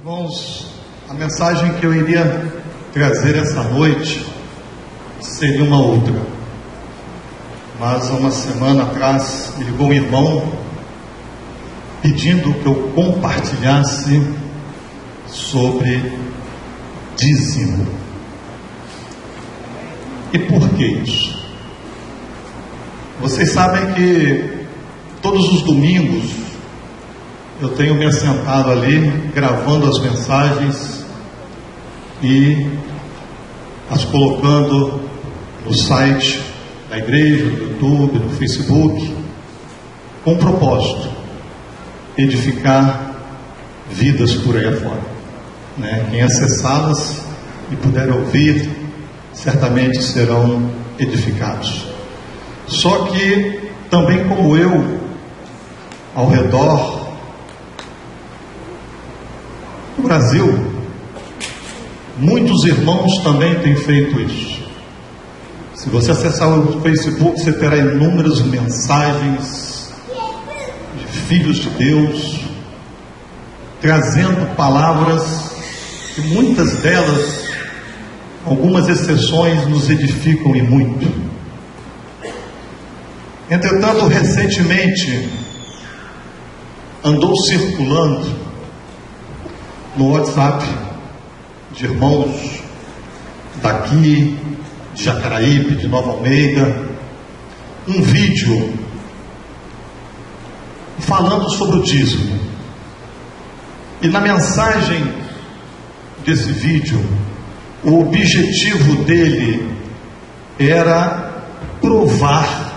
Irmãos, a mensagem que eu iria trazer essa noite seria uma outra. Mas há uma semana atrás me ligou um irmão pedindo que eu compartilhasse sobre dízimo. E por que isso? Vocês sabem que todos os domingos eu tenho me assentado ali, gravando as mensagens e as colocando no site da igreja, no YouTube, no Facebook, com um propósito: edificar vidas por aí afora. Quem acessá-las e puder ouvir, certamente serão edificados. Só que, também como eu, ao redor do Brasil, muitos irmãos também têm feito isso. Se você acessar o Facebook, você terá inúmeras mensagens de filhos de Deus, trazendo palavras que muitas delas, algumas exceções, nos edificam e muito. Entretanto, recentemente andou circulando no WhatsApp de irmãos daqui, de Jacaraípe, de Nova Almeida, um vídeo falando sobre o dízimo. E na mensagem desse vídeo, o objetivo dele era provar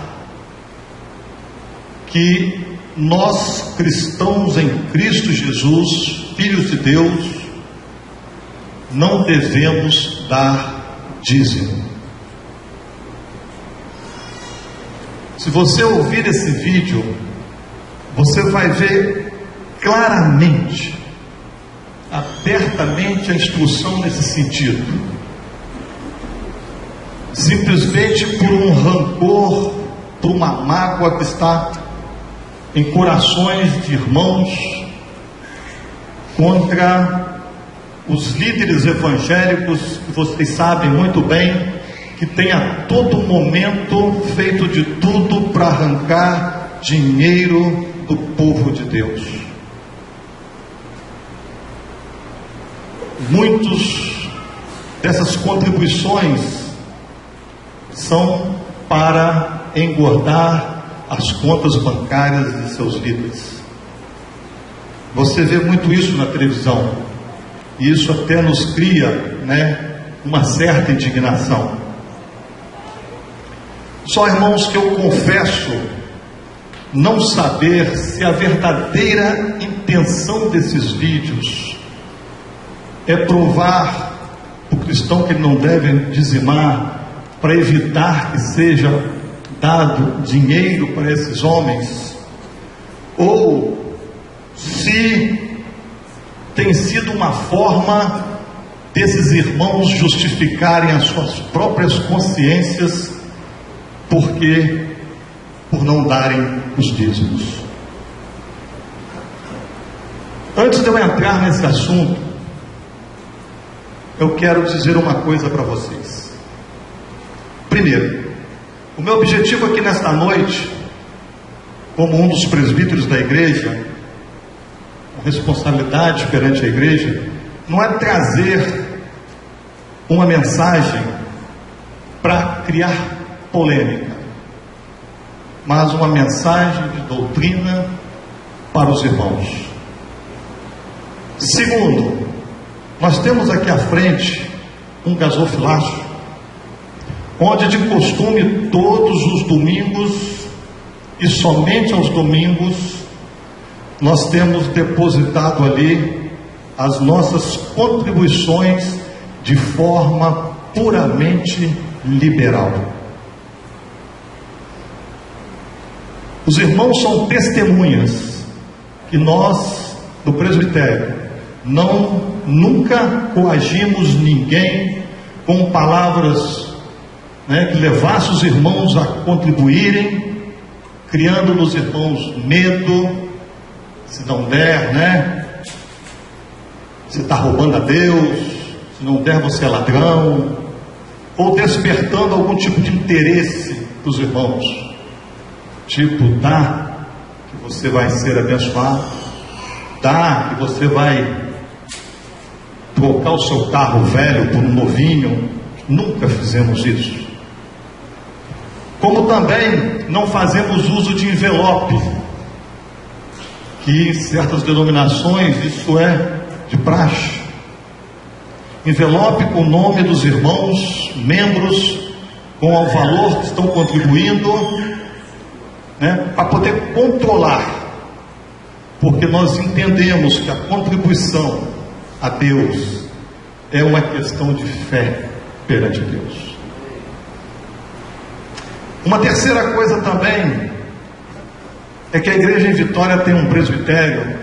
que nós, cristãos em Cristo Jesus, filhos de Deus, não devemos dar dízimo. Se você ouvir esse vídeo, você vai ver claramente, abertamente, a instrução nesse sentido. Simplesmente por um rancor, por uma mágoa que está em corações de irmãos contra os líderes evangélicos, que vocês sabem muito bem que tem a todo momento feito de tudo para arrancar dinheiro do povo de Deus. Muitas dessas contribuições são para engordar as contas bancárias de seus líderes. Você vê muito isso na televisão, e isso até nos cria, uma certa indignação. Só, irmãos, que eu confesso não saber se a verdadeira intenção desses vídeos é provar o cristão que ele não deve dizimar, para evitar que seja dado dinheiro para esses homens, ou se tem sido uma forma desses irmãos justificarem as suas próprias consciências, por não darem os dízimos. Antes de eu entrar nesse assunto, eu quero dizer uma coisa para vocês. Primeiro, o meu objetivo aqui nesta noite, como um dos presbíteros da igreja, com responsabilidade perante a igreja, não é trazer uma mensagem para criar polêmica, mas uma mensagem de doutrina para os irmãos. Segundo, nós temos aqui à frente um gasofilácio, onde de costume todos os domingos, e somente aos domingos, nós temos depositado ali as nossas contribuições de forma puramente liberal. Os irmãos são testemunhas que nós, do presbitério, nunca coagimos ninguém com palavras que levasse os irmãos a contribuírem, criando nos irmãos medo, se não der, você está roubando a Deus, se não der você é ladrão, ou despertando algum tipo de interesse dos irmãos, tipo, dá que você vai ser abençoado, dá que você vai trocar o seu carro velho por um novinho. Nunca fizemos isso. Como também não fazemos uso de envelope, que em certas denominações isso é de praxe. Envelope com o nome dos irmãos, membros, com o valor que estão contribuindo, para poder controlar, porque nós entendemos que a contribuição a Deus é uma questão de fé perante Deus. Uma terceira coisa também é que a igreja em Vitória tem um presbitério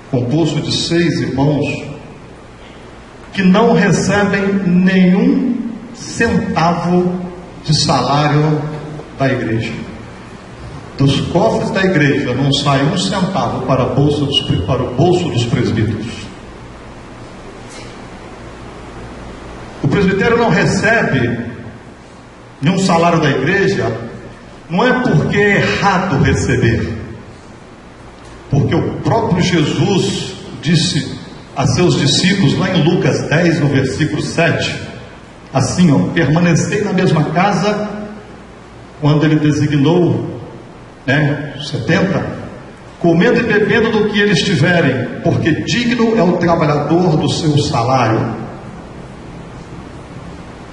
composto de 6 irmãos que não recebem nenhum centavo de salário da igreja. Dos cofres da igreja não sai um centavo para o bolso dos presbíteros. O presbitério não recebe nenhum salário da igreja, não é porque é errado receber, porque o próprio Jesus disse a seus discípulos, lá em Lucas 10, no versículo 7, assim, permanecei na mesma casa, quando ele designou 70, comendo e bebendo do que eles tiverem, porque digno é o trabalhador do seu salário.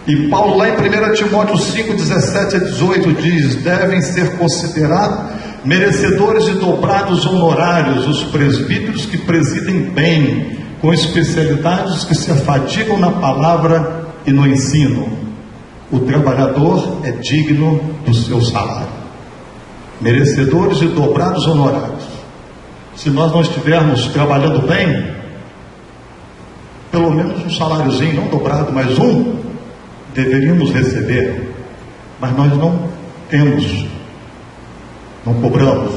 E Paulo, lá em 1 Timóteo 5, 17 a 18, diz: devem ser considerados merecedores de dobrados honorários os presbíteros que presidem bem, com especialidades que se afadigam na palavra e no ensino. O trabalhador é digno do seu salário. Merecedores de dobrados honorários. Se nós não estivermos trabalhando bem, pelo menos um saláriozinho, não dobrado, mas deveríamos receber, mas nós não temos, não cobramos.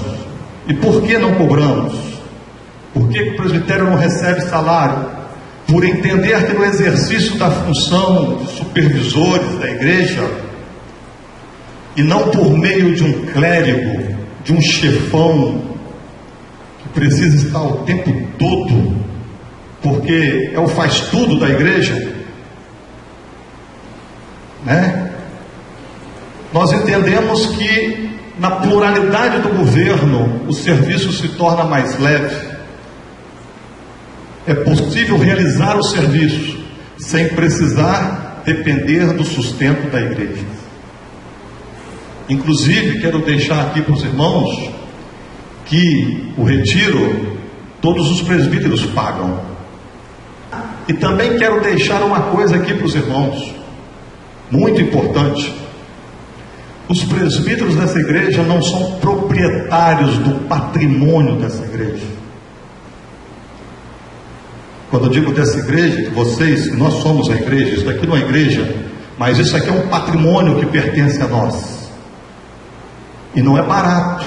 E por que não cobramos? Por que o presbitério não recebe salário? Por entender que no exercício da função de supervisores da igreja, e não por meio de um clérigo, de um chefão, que precisa estar o tempo todo, porque é o faz tudo da igreja, nós entendemos que na pluralidade do governo o serviço se torna mais leve. É possível realizar o serviço sem precisar depender do sustento da igreja. Inclusive, quero deixar aqui para os irmãos que o retiro todos os presbíteros pagam. E também quero deixar uma coisa aqui para os irmãos, muito importante. Os presbíteros dessa igreja não são proprietários do patrimônio dessa igreja. Quando eu digo dessa igreja, vocês, nós somos a igreja, isso daqui não é igreja, mas isso aqui é um patrimônio que pertence a nós. E não é barato.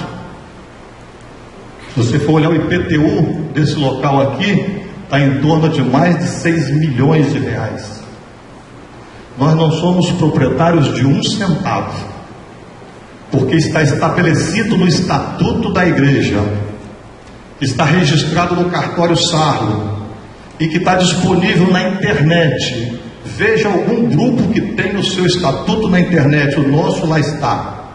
Se você for olhar o IPTU desse local aqui, está em torno de mais de 6 milhões de reais. Nós não somos proprietários de um centavo, porque está estabelecido no estatuto da igreja, está registrado no cartório Sarlo, e que está disponível na internet. Veja algum grupo que tem o seu estatuto na internet, o nosso lá está,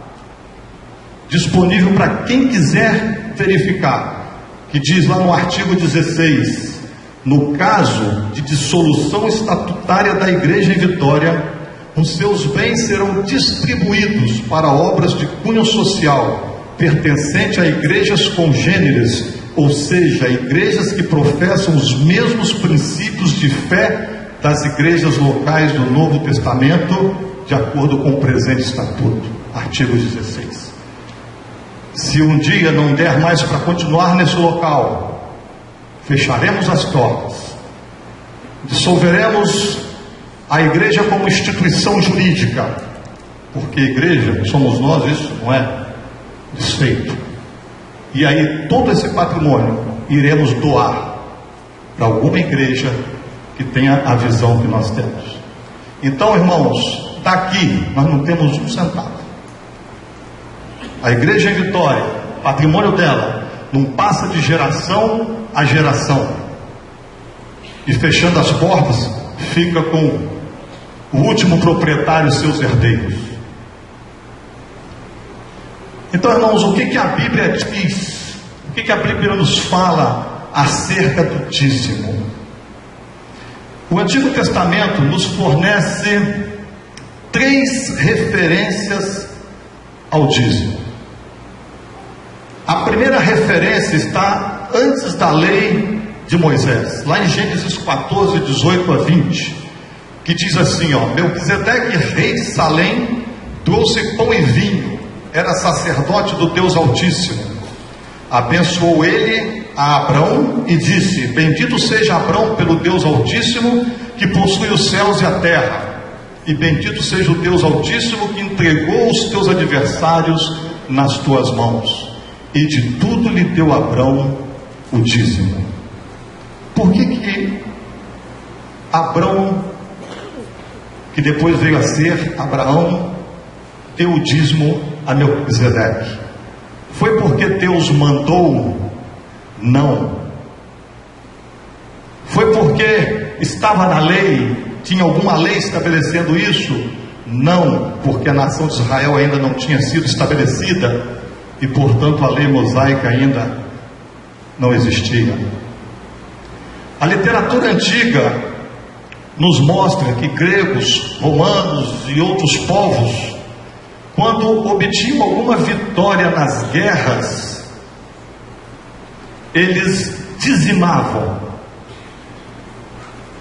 disponível para quem quiser verificar, que diz lá no artigo 16, no caso de dissolução estatutária da igreja em Vitória, os seus bens serão distribuídos para obras de cunho social, pertencente a igrejas congêneres, ou seja, igrejas que professam os mesmos princípios de fé das igrejas locais do Novo Testamento, de acordo com o presente estatuto, artigo 16. Se um dia não der mais para continuar nesse local, fecharemos as portas, dissolveremos a igreja como instituição jurídica, porque igreja somos nós, isso não é desfeito. E aí todo esse patrimônio iremos doar para alguma igreja que tenha a visão que nós temos. Então, irmãos, daqui nós não temos um centavo. A igreja em Vitória, patrimônio dela, não passa de geração a geração. E fechando as portas, fica com o último proprietário e seus herdeiros. Então, irmãos, o que a Bíblia diz? O que a Bíblia nos fala acerca do dízimo? O Antigo Testamento nos fornece 3 referências ao dízimo. A primeira referência está antes da lei de Moisés, lá em Gênesis 14, 18 a 20, que diz assim, Melquisedeque, rei de Salém, trouxe pão e vinho, era sacerdote do Deus Altíssimo. Abençoou ele a Abrão e disse: bendito seja Abrão pelo Deus Altíssimo, que possui os céus e a terra, e bendito seja o Deus Altíssimo, que entregou os teus adversários nas tuas mãos. E de tudo lhe deu Abrão o dízimo. Por que Abrão, que depois veio a ser Abraão, deu o dízimo a Melquisedeque? Foi porque Deus mandou? Não. Foi porque estava na lei? Tinha alguma lei estabelecendo isso? Não, porque a nação de Israel ainda não tinha sido estabelecida e, portanto, a lei mosaica ainda não existia. A literatura antiga nos mostra que gregos, romanos e outros povos, quando obtinham alguma vitória nas guerras, eles dizimavam,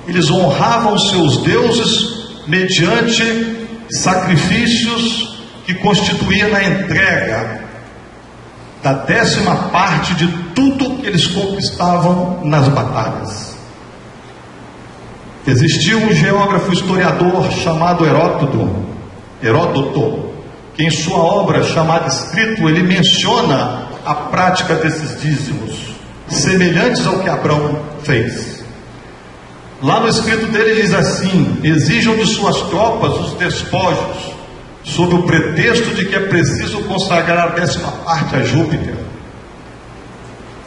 eles honravam seus deuses mediante sacrifícios que constituíam a entrega da 10ª parte de tudo que eles conquistavam nas batalhas. Existia um geógrafo historiador chamado Heródoto, que em sua obra chamada Escrito, ele menciona a prática desses dízimos, semelhantes ao que Abrão fez. Lá no escrito dele diz assim: exijam de suas tropas os despojos, sob o pretexto de que é preciso consagrar a 10ª parte a Júpiter.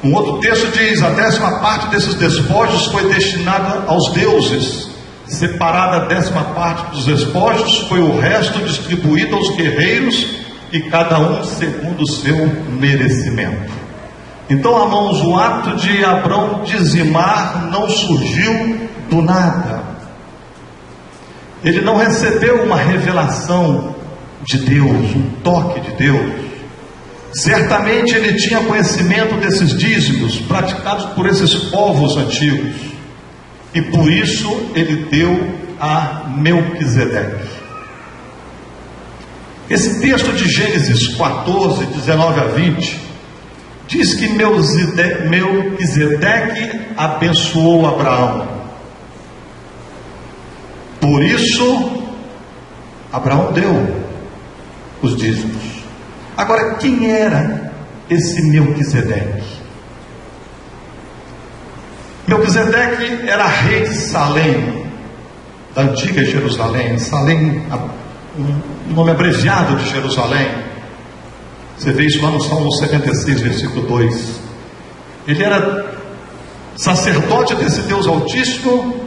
Um outro texto diz: a 10ª parte desses despojos foi destinada aos deuses, separada a 10ª parte dos despojos, foi o resto distribuído aos guerreiros, e cada um segundo o seu merecimento. Então, irmãos, o ato de Abrão dizimar não surgiu do nada. Ele não recebeu uma revelação de Deus, um toque de Deus. Certamente ele tinha conhecimento desses dízimos praticados por esses povos antigos, e por isso ele deu a Melquisedeque. Esse texto de Gênesis 14, 19 a 20 diz que Melquisedeque abençoou Abraão. Por isso Abraão deu os dízimos. Agora, quem era esse Melquisedeque? Melquisedeque era rei de Salém, da antiga Jerusalém. Salém, um nome abreviado de Jerusalém. Você vê isso lá no Salmo 76, versículo 2. Ele era sacerdote desse Deus Altíssimo,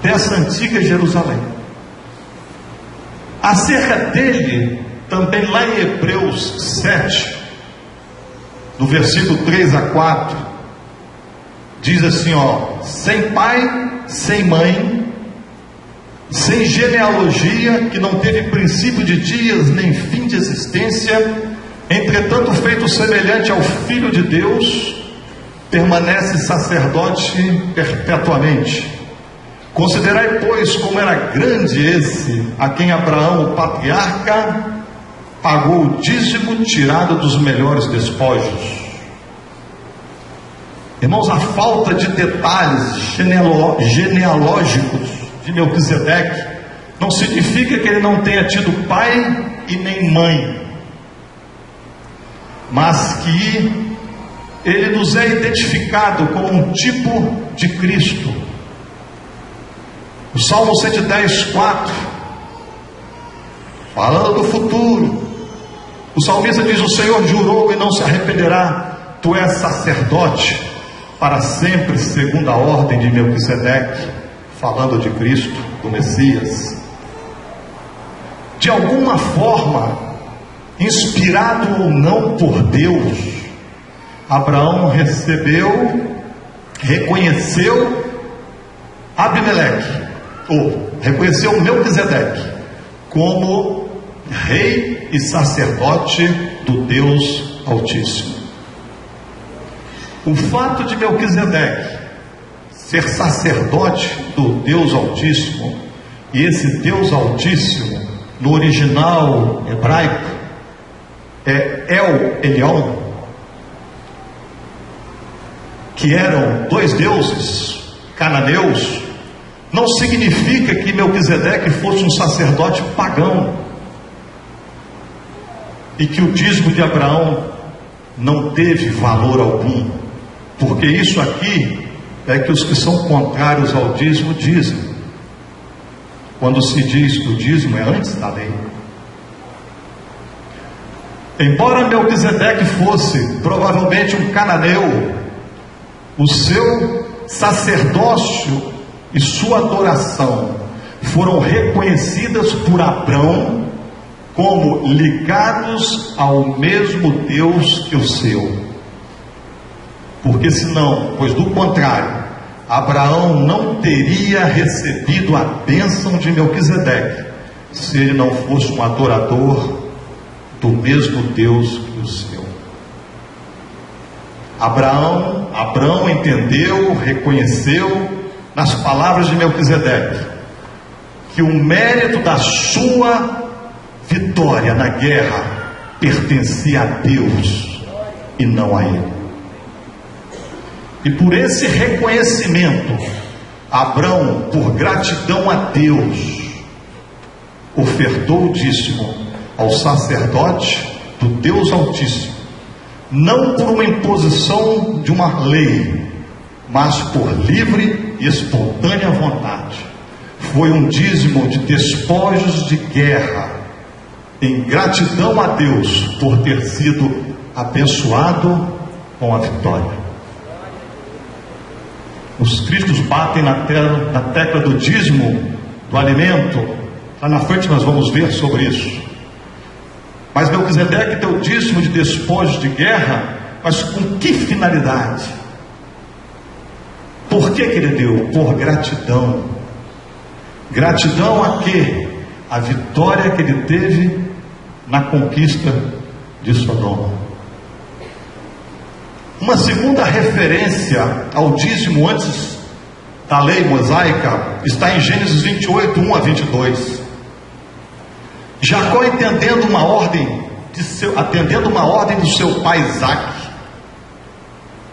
dessa antiga Jerusalém. Acerca dele, também lá em Hebreus 7, no versículo 3 a 4, diz assim, sem pai, sem mãe, sem genealogia, que não teve princípio de dias, nem fim de existência, entretanto feito semelhante ao Filho de Deus, permanece sacerdote perpetuamente. Considerai, pois, como era grande esse, a quem Abraão, o patriarca, pagou o dízimo tirado dos melhores despojos. Irmãos, a falta de detalhes genealógicos de Melquisedeque não significa que ele não tenha tido pai e nem mãe, mas que ele nos é identificado como um tipo de Cristo. O Salmo 110:4, falando do futuro, o salmista diz: o Senhor jurou e não se arrependerá, tu és sacerdote para sempre, segundo a ordem de Melquisedeque, falando de Cristo, do Messias. De alguma forma, inspirado ou não por Deus, Abraão reconheceu Abimeleque, ou reconheceu Melquisedeque como rei e sacerdote do Deus Altíssimo. O fato de Melquisedeque ser sacerdote do Deus Altíssimo, e esse Deus Altíssimo, no original hebraico, é El Elyon, que eram dois deuses cananeus, não significa que Melquisedeque fosse um sacerdote pagão, e que o dízimo de Abraão não teve valor algum, porque isso aqui é que os que são contrários ao dízimo dizem, quando se diz que o dízimo é antes da lei. Embora Melquisedeque fosse provavelmente um cananeu, o seu sacerdócio e sua adoração foram reconhecidas por Abrão como ligados ao mesmo Deus que o seu. Porque senão, pois do contrário, Abraão não teria recebido a bênção de Melquisedeque, se ele não fosse um adorador do mesmo Deus que o seu. Abraão entendeu, reconheceu nas palavras de Melquisedeque que o mérito da sua vitória na guerra pertencia a Deus e não a ele. E por esse reconhecimento, Abrão, por gratidão a Deus, ofertou o dízimo ao sacerdote do Deus Altíssimo, não por uma imposição de uma lei, mas por livre e espontânea vontade. Foi um dízimo de despojos de guerra, em gratidão a Deus por ter sido abençoado com a vitória. Os críticos batem na tecla do dízimo do alimento. Lá na frente nós vamos ver sobre isso. Mas Melquisedeque deu dízimo de despojos de guerra, mas com que finalidade? Por que ele deu? Por gratidão. Gratidão a quê? A vitória que ele teve na conquista de Sodoma. Uma segunda referência ao dízimo antes da lei mosaica está em Gênesis 28, 1 a 22. Jacó atendendo uma ordem do seu pai Isaque.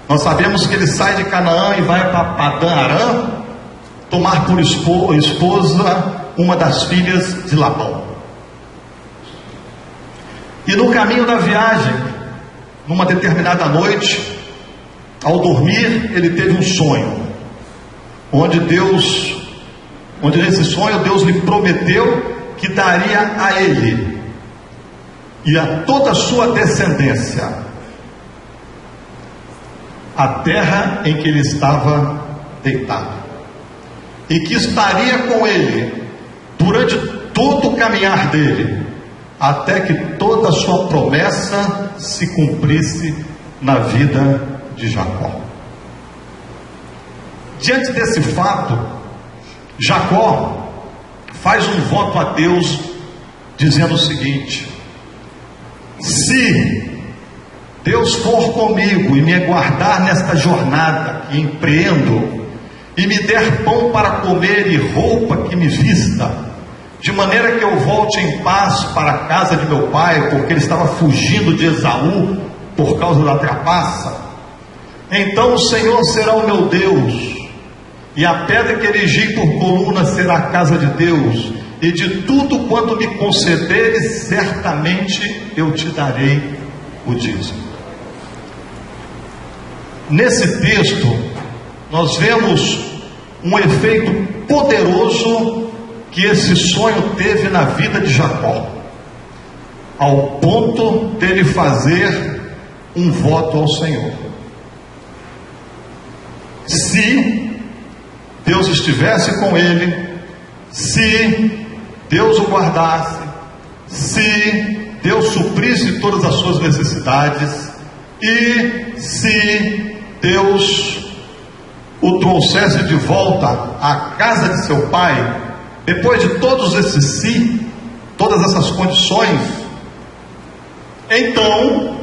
Nós sabemos que ele sai de Canaã e vai para Padã Arã tomar por esposa uma das filhas de Labão. E no caminho da viagem, numa determinada noite, ao dormir, ele teve um sonho, onde nesse sonho Deus lhe prometeu que daria a ele e a toda a sua descendência a terra em que ele estava deitado, e que estaria com ele durante todo o caminhar dele, até que toda a sua promessa se cumprisse na vida de Jacó. Diante desse fato, Jacó faz um voto a Deus, dizendo o seguinte: se Deus for comigo e me guardar nesta jornada que empreendo, e me der pão para comer e roupa que me vista, de maneira que eu volte em paz para a casa de meu pai, porque ele estava fugindo de Esaú por causa da trapaça, então o Senhor será o meu Deus, e a pedra que erigi por coluna será a casa de Deus, e de tudo quanto me concederes, certamente eu te darei o dízimo. Nesse texto, nós vemos um efeito poderoso que esse sonho teve na vida de Jacó, ao ponto dele fazer um voto ao Senhor. Se Deus estivesse com ele, se Deus o guardasse, se Deus suprisse todas as suas necessidades, e se Deus o trouxesse de volta à casa de seu pai, depois de todos esses si, todas essas condições, então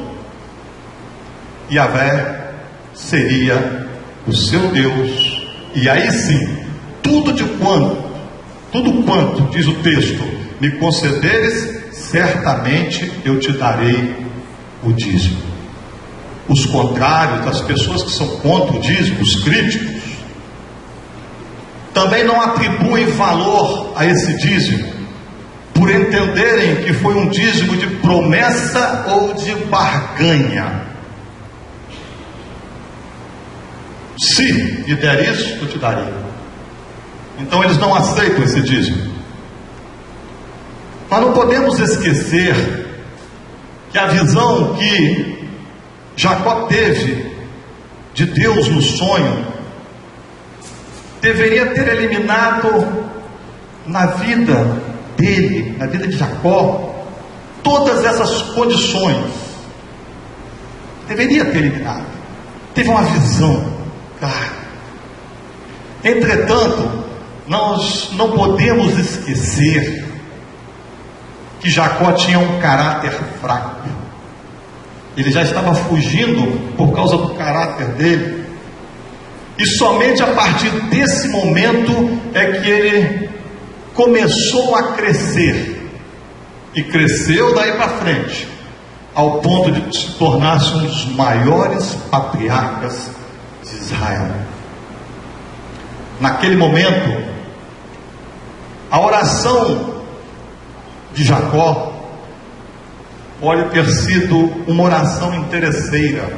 Yahvé seria o seu Deus, e aí sim, tudo quanto, diz o texto, me concederes, certamente eu te darei o dízimo. Os contrários, as pessoas que são contra o dízimo, os críticos, também não atribuem valor a esse dízimo, por entenderem que foi um dízimo de promessa ou de barganha. Se me der isso, eu te darei. Então eles não aceitam esse dízimo. Mas não podemos esquecer que a visão que Jacó teve de Deus no sonho deveria ter eliminado na vida dele, na vida de Jacó, todas essas condições. Deveria ter eliminado. Teve uma visão clara. Entretanto, nós não podemos esquecer que Jacó tinha um caráter fraco. Ele já estava fugindo por causa do caráter dele. E somente a partir desse momento é que ele começou a crescer. E cresceu daí para frente, ao ponto de se tornar-se um dos maiores patriarcas de Israel. Naquele momento, a oração de Jacó pode ter sido uma oração interesseira.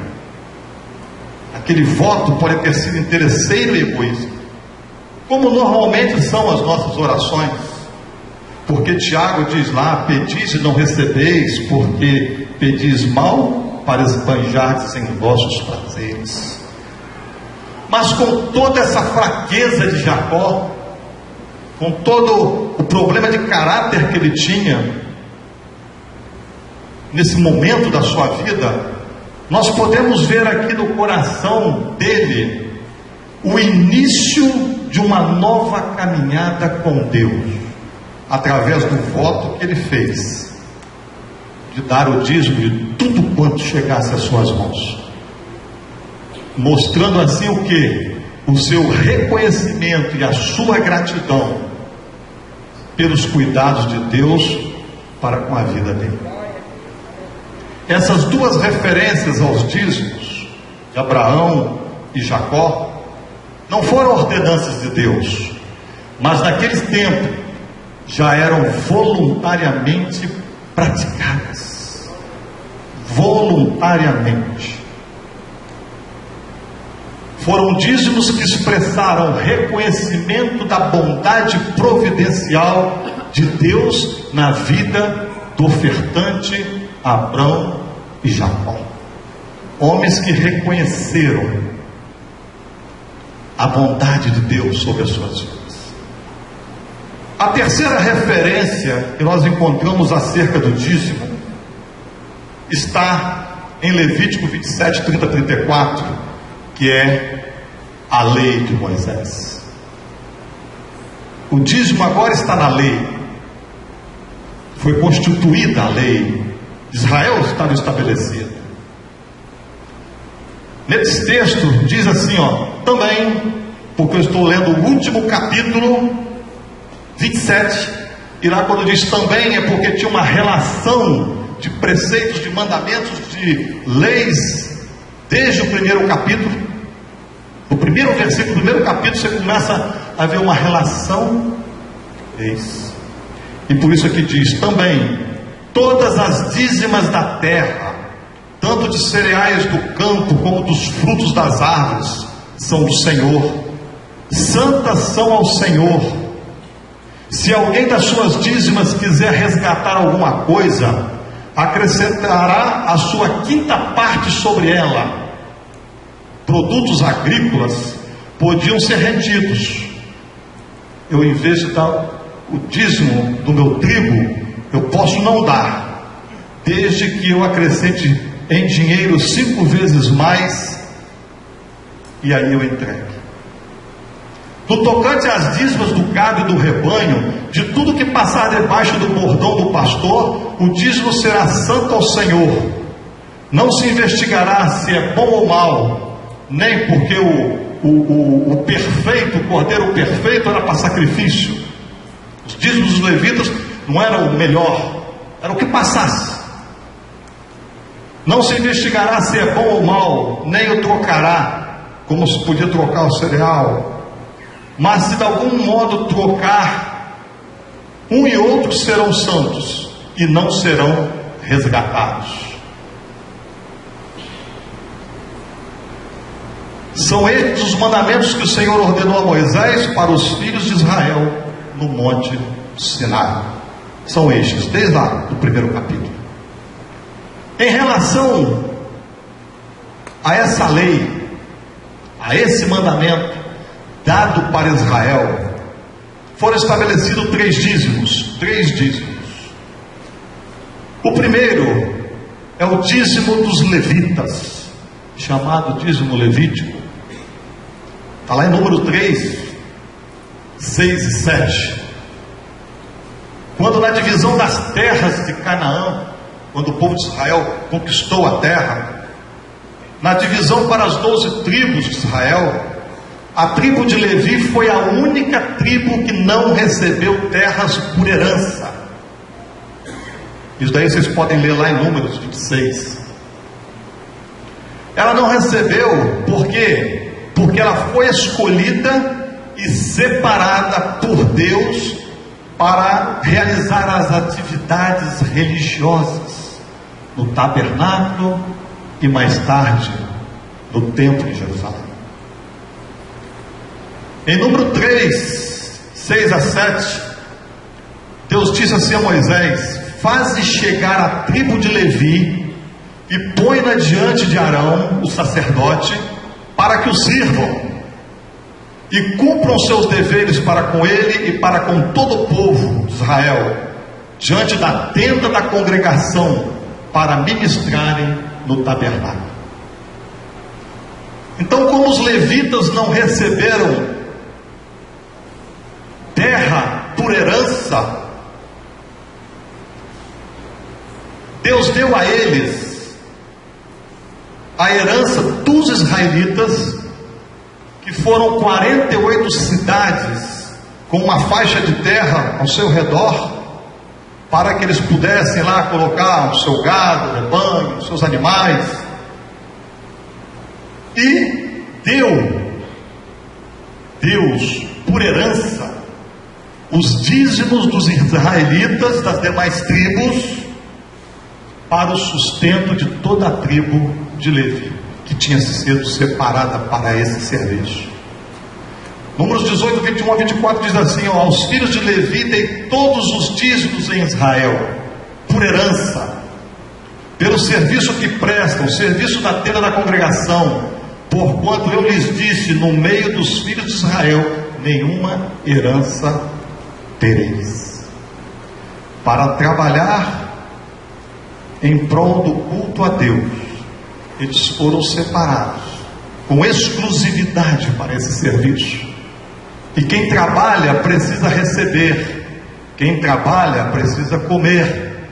Aquele voto pode ter sido interesseiro e egoísta, como normalmente são as nossas orações. Porque Tiago diz lá: pedis e não recebeis, porque pedis mal para esbanjardes em vossos prazeres. Mas com toda essa fraqueza de Jacó, com todo o problema de caráter que ele tinha, nesse momento da sua vida, nós podemos ver aqui no coração dele o início de uma nova caminhada com Deus, através do voto que ele fez, de dar o dízimo de tudo quanto chegasse às suas mãos, mostrando assim o que? O seu reconhecimento e a sua gratidão pelos cuidados de Deus para com a vida dele. Essas duas referências aos dízimos de Abraão e Jacó não foram ordenanças de Deus, mas naqueles tempos já eram voluntariamente praticadas. Voluntariamente. Foram dízimos que expressaram reconhecimento da bondade providencial de Deus na vida do ofertante Abraão e Jacó. Homens que reconheceram a bondade de Deus sobre as suas vidas. A terceira referência que nós encontramos acerca do dízimo está em Levítico 27, 30 a 34, que é a lei de Moisés. O dízimo agora está na lei. Foi constituída a lei. Israel estava estabelecida. Nesse texto diz assim, também, porque eu estou lendo o último capítulo 27, e lá quando diz também é porque tinha uma relação de preceitos, de mandamentos, de leis, desde o primeiro capítulo. No primeiro versículo do primeiro capítulo você começa a ver uma relação. E por isso aqui diz também: todas as dízimas da terra, tanto de cereais do campo como dos frutos das árvores, são do Senhor. Santas são ao Senhor. Se alguém das suas dízimas quiser resgatar alguma coisa, acrescentará a sua quinta parte sobre ela. Produtos agrícolas podiam ser rendidos. Eu, em vez de dar o dízimo do meu trigo, eu posso não dar, desde que eu acrescente em dinheiro 5 vezes mais, e aí eu entregue. No tocante às dízimas do gado e do rebanho, de tudo que passar debaixo do bordão do pastor, o dízimo será santo ao Senhor. Não se investigará se é bom ou mal, nem porque o perfeito, o cordeiro perfeito era para sacrifício. Os dízimos dos levitas não era o melhor, era o que passasse. Não se investigará se é bom ou mal, nem o trocará, como se podia trocar o cereal. Mas se de algum modo trocar, um e outro serão santos, e não serão resgatados. São estes os mandamentos que o Senhor ordenou a Moisés para os filhos de Israel no monte Sinai. São estes, desde lá do primeiro capítulo. Em relação a essa lei, a esse mandamento dado para Israel, foram estabelecidos 3 dízimos. O primeiro é o dízimo dos levitas, chamado dízimo levítico. Está lá em Número 3, 6 e 7. Quando na divisão das terras de Canaã, quando o povo de Israel conquistou a terra, na divisão para as 12 tribos de Israel, a tribo de Levi foi a única tribo que não recebeu terras por herança. Isso daí vocês podem ler lá em Números 26. Ela não recebeu, por quê? Porque ela foi escolhida e separada por Deus para realizar as atividades religiosas no tabernáculo e mais tarde no templo de Jerusalém. Em Número 3, 6 a 7, Deus disse assim a Moisés: faze chegar a tribo de Levi e põe-na diante de Arão, o sacerdote, para que o sirvam e cumpram seus deveres para com ele e para com todo o povo de Israel, diante da tenda da congregação, para ministrarem no tabernáculo. Então, como os levitas não receberam terra por herança, Deus deu a eles a herança dos israelitas, que foram 48 cidades com uma faixa de terra ao seu redor, para que eles pudessem lá colocar o seu gado, o rebanho, os seus animais. E Deus, por herança, os dízimos dos israelitas, das demais tribos, para o sustento de toda a tribo de Levi, que tinha sido separada para esse serviço. Números 18, 21 a 24 diz assim: aos filhos de Levi dei todos os dízimos em Israel, por herança, pelo serviço que prestam, o serviço da tenda da congregação, porquanto eu lhes disse, no meio dos filhos de Israel, nenhuma herança tereis, para trabalhar em prol do culto a Deus. Eles foram separados com exclusividade para esse serviço. E quem trabalha precisa receber, quem trabalha precisa comer.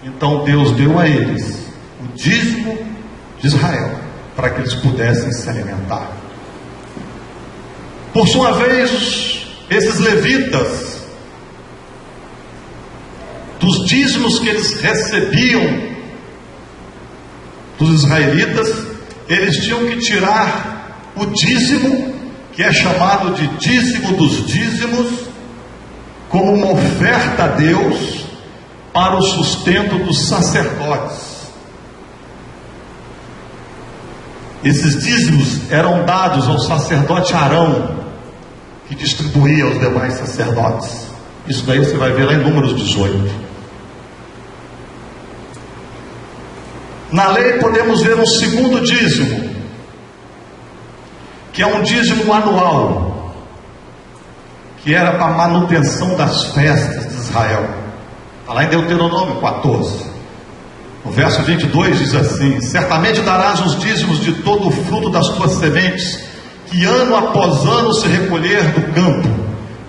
Então Deus deu a eles o dízimo de Israel, para que eles pudessem se alimentar. Por sua vez, esses levitas, dos dízimos que eles recebiam dos israelitas, eles tinham que tirar o dízimo, que é chamado de dízimo dos dízimos, como uma oferta a Deus para o sustento dos sacerdotes. Esses dízimos eram dados ao sacerdote Arão, que distribuía aos demais sacerdotes. Isso daí você vai ver lá em Números 18. Na lei podemos ver um segundo dízimo, que é um dízimo anual, que era para a manutenção das festas de Israel. Está lá em Deuteronômio 14. O verso 22 diz assim: certamente darás os dízimos de todo o fruto das tuas sementes, que ano após ano se recolher do campo,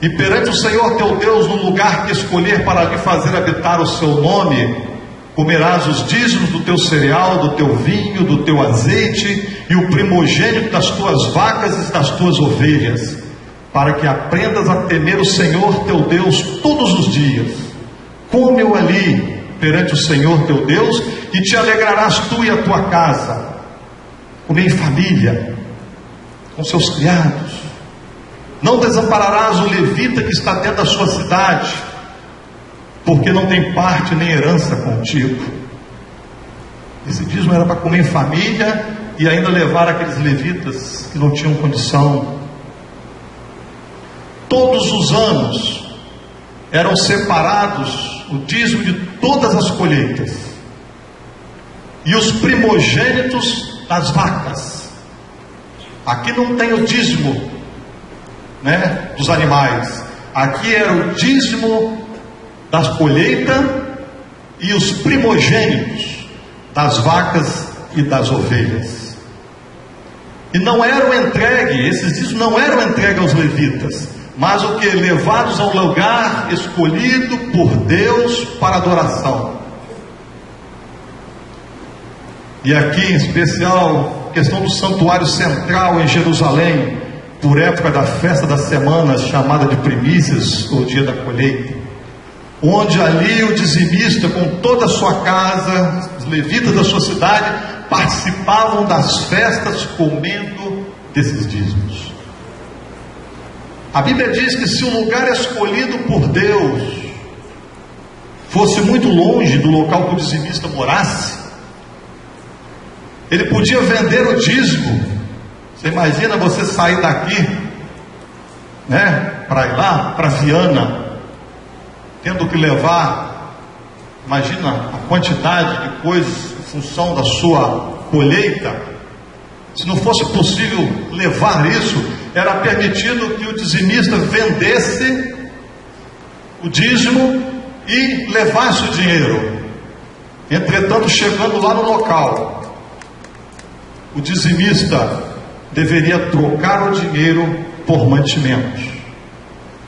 e perante o Senhor teu Deus, no lugar que escolher para lhe fazer habitar o seu nome, comerás os dízimos do teu cereal, do teu vinho, do teu azeite, e o primogênito das tuas vacas e das tuas ovelhas, para que aprendas a temer o Senhor teu Deus todos os dias. Come-o ali perante o Senhor teu Deus, e te alegrarás tu e a tua casa. Come em família, com seus criados. Não desampararás o levita que está dentro da sua cidade, porque não tem parte nem herança contigo. Esse dízimo era para comer em família e ainda levar aqueles levitas que não tinham condição. Todos os anos eram separados o dízimo de todas as colheitas e os primogênitos das vacas. Aqui não tem o dízimo, dos animais. Aqui era o dízimo das colheitas e os primogênitos das vacas e das ovelhas. E não eram entregue, esses dízimos não eram entregues aos levitas, mas o que? Levados ao lugar escolhido por Deus para adoração. E aqui em especial, a questão do santuário central em Jerusalém, por época da festa das semanas, chamada de primícias, ou dia da colheita, onde ali o dizimista com toda a sua casa, os levitas da sua cidade, participavam das festas comendo desses dízimos. A Bíblia diz que se o lugar escolhido por Deus fosse muito longe do local que o dizimista morasse, ele podia vender o dízimo. Você imagina você sair daqui, para ir lá, para Viana, tendo que levar, imagina a quantidade de coisas em função da sua colheita. Se não fosse possível levar isso, era permitido que o dizimista vendesse o dízimo e levasse o dinheiro. Entretanto, chegando lá no local, o dizimista deveria trocar o dinheiro por mantimentos,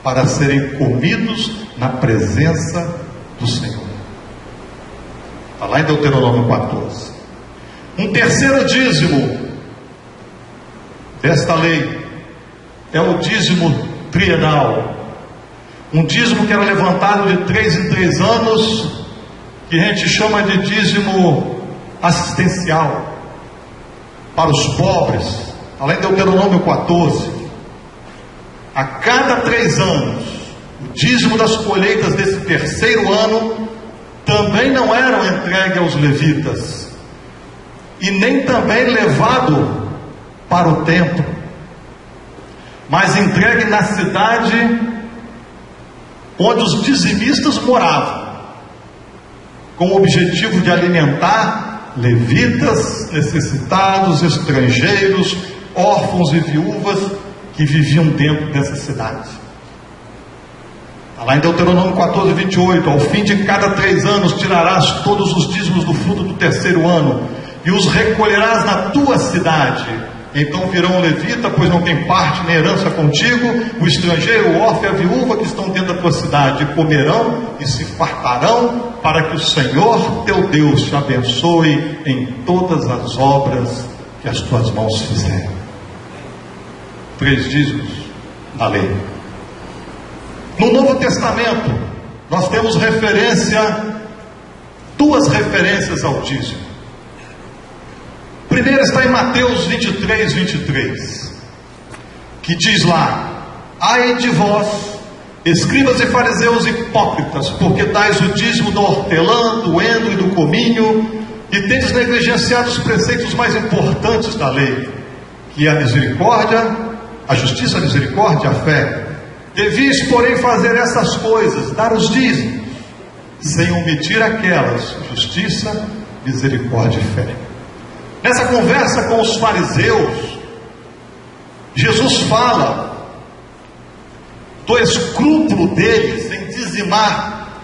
para serem comidos na presença do Senhor. Está lá em Deuteronômio 14. Um terceiro dízimo desta lei é o dízimo trienal. Um dízimo que era levantado de 3 em 3 anos, que a gente chama de dízimo assistencial para os pobres. Além de Deuteronômio 14, a cada 3 anos, o dízimo das colheitas desse terceiro ano também não eram entregue aos levitas, e nem também levado para o templo, mas entregue na cidade onde os dizimistas moravam, com o objetivo de alimentar levitas, necessitados, estrangeiros, órfãos e viúvas que viviam dentro dessa cidade. Está lá em Deuteronômio 14, 28, ao fim de cada 3 anos tirarás todos os dízimos do fruto do terceiro ano, e os recolherás na tua cidade. Então virão o levita, pois não tem parte nem herança contigo, o estrangeiro, o órfão e a viúva que estão dentro da tua cidade, e comerão e se fartarão, para que o Senhor teu Deus te abençoe em todas as obras que as tuas mãos fizerem. 3 dízimos da lei. No Novo Testamento, nós temos duas referências ao dízimo. Primeiro está em Mateus 23, 23, que diz lá: ai de vós, escribas e fariseus hipócritas, porque dais o dízimo do hortelã, do endro e do cominho, e tendes negligenciado os preceitos mais importantes da lei, que é a misericórdia, a justiça, a misericórdia e a fé. Devias, porém, fazer essas coisas, dar os dízimos, sem omitir aquelas, justiça, misericórdia e fé. Nessa conversa com os fariseus, Jesus fala do escrúpulo deles em dizimar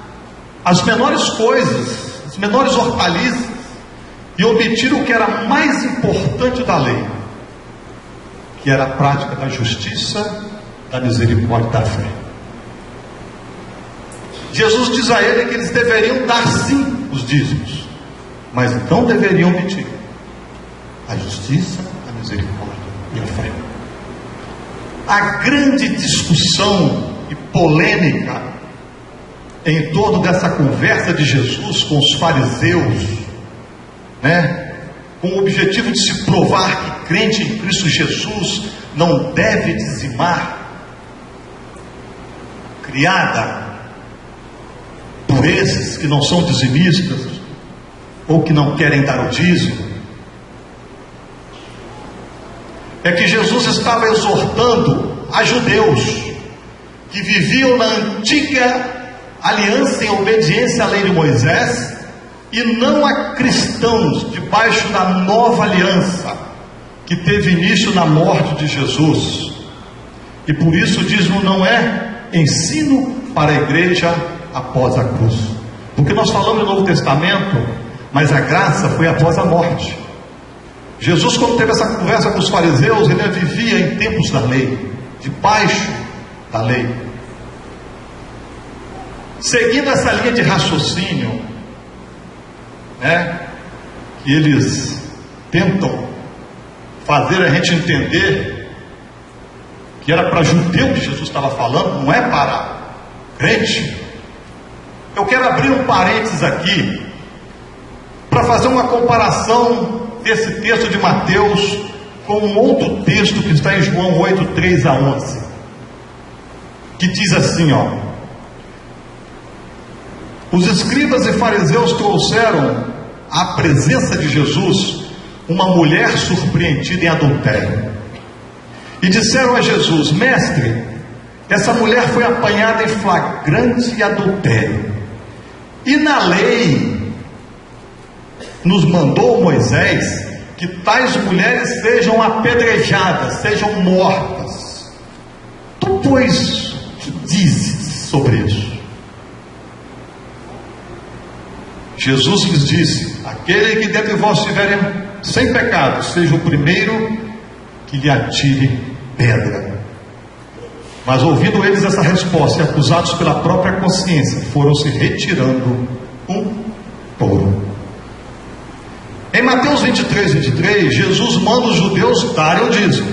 as menores coisas, as menores hortaliças, e omitir o que era mais importante da lei, que era a prática da justiça, da misericórdia e da fé. Jesus diz a ele que eles deveriam dar sim os dízimos, mas não deveriam omitir a justiça, a misericórdia e a fé. A grande discussão e polêmica em torno dessa conversa de Jesus com os fariseus, com o objetivo de se provar que crente em Cristo Jesus não deve dizimar, criada por esses que não são dizimistas ou que não querem dar o dízimo, é que Jesus estava exortando a judeus que viviam na antiga aliança em obediência à lei de Moisés, e não a cristãos debaixo da nova aliança que teve início na morte de Jesus. E por isso o dízimo não é ensino para a igreja após a cruz, porque nós falamos no Novo Testamento, mas a graça foi após a morte. Jesus, quando teve essa conversa com os fariseus, ele vivia em tempos da lei, debaixo da lei. Seguindo essa linha de raciocínio, que eles tentam fazer a gente entender que era para judeu que Jesus estava falando, não é para crente. Eu quero abrir um parênteses aqui para fazer uma comparação desse texto de Mateus com um outro texto que está em João 8, 3 a 11, que diz assim, os escribas e fariseus trouxeram à presença de Jesus uma mulher surpreendida em adultério, e disseram a Jesus: mestre, essa mulher foi apanhada em flagrante adultério, e na lei nos mandou Moisés que tais mulheres sejam apedrejadas, sejam mortas. Tu, pois, que dizes sobre isso? Jesus lhes disse: aquele que dentre vós estiverem sem pecado, seja o primeiro que lhe atire pedra. Mas ouvindo eles essa resposta, e acusados pela própria consciência, foram se retirando um por um. Em Mateus 23, 23, Jesus manda os judeus darem o dízimo.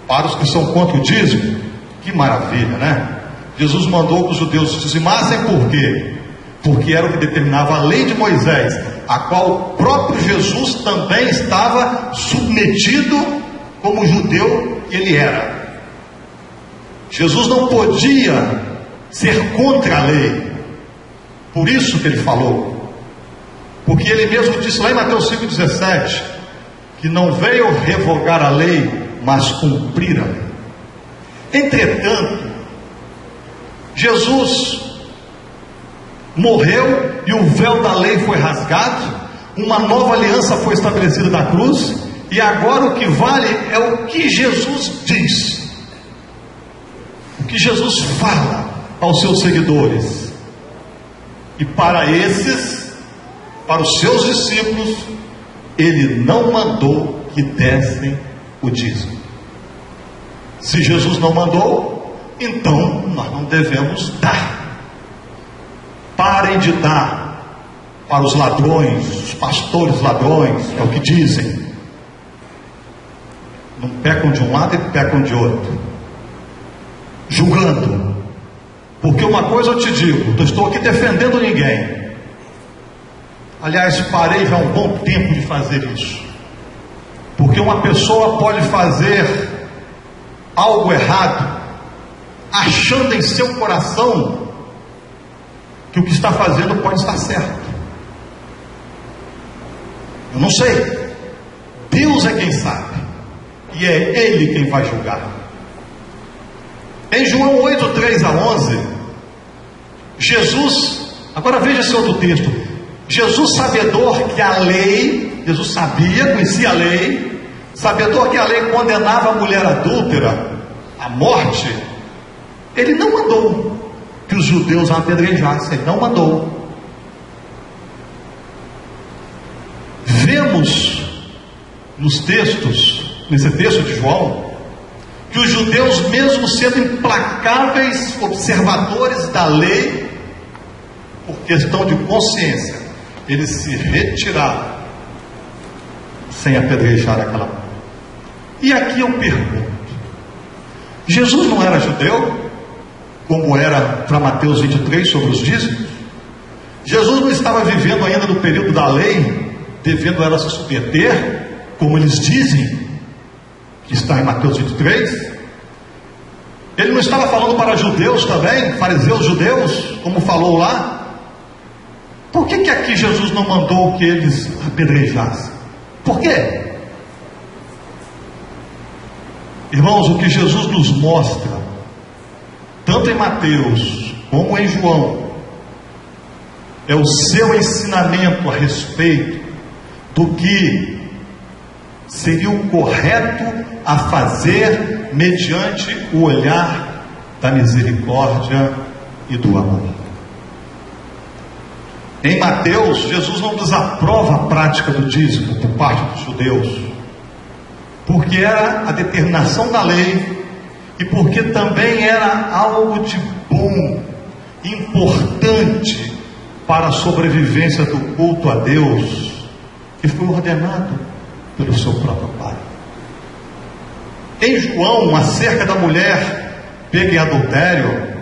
Para os que são contra o dízimo, que maravilha, né? Jesus mandou que os judeus dizimassem, por quê? Porque era o que determinava a lei de Moisés, a qual o próprio Jesus também estava submetido como judeu que ele era. Jesus não podia ser contra a lei, por isso que ele falou, porque ele mesmo disse lá em Mateus 5,17, que não veio revogar a lei, mas cumprir a lei. Entretanto, Jesus morreu e o véu da lei foi rasgado, uma nova aliança foi estabelecida na cruz, e agora o que vale é o que Jesus diz, o que Jesus fala aos seus seguidores. E para esses, para os seus discípulos, ele não mandou que dessem o dízimo. Se Jesus não mandou, então nós não devemos dar. Parem de dar para os ladrões, os pastores ladrões, é o que dizem. Não pecam de um lado e pecam de outro, julgando. Porque uma coisa eu te digo, não estou aqui defendendo ninguém. Aliás, parei já há um bom tempo de fazer isso. Porque uma pessoa pode fazer algo errado, achando em seu coração que o que está fazendo pode estar certo. Eu não sei. Deus é quem sabe. E é Ele quem vai julgar. Em João 8, 3 a 11, Jesus, agora veja esse outro texto. Jesus, sabedor que a lei, Jesus sabia, conhecia a lei, sabedor que a lei condenava a mulher adúltera à morte, Ele não mandou que os judeus a apedrejassem, Ele não mandou. Vemos nos textos, nesse texto de João, que os judeus, mesmo sendo implacáveis observadores da lei, por questão de consciência, eles se retiraram sem apedrejar aquela mulher. E aqui eu pergunto: Jesus não era judeu, como era para Mateus 23 sobre os dízimos? Jesus não estava vivendo ainda no período da lei, devendo ela se submeter, como eles dizem que está em Mateus 23? Ele não estava falando para judeus também, fariseus judeus, como falou lá? Por que aqui Jesus não mandou que eles apedrejassem? Por quê? Irmãos, o que Jesus nos mostra, tanto em Mateus como em João, é o seu ensinamento a respeito do que seria o correto a fazer mediante o olhar da misericórdia e do amor. Em Mateus, Jesus não desaprova a prática do dízimo por parte dos judeus, porque era a determinação da lei e porque também era algo de bom, importante para a sobrevivência do culto a Deus, que foi ordenado pelo seu próprio Pai. Em João, acerca da mulher pega em adultério,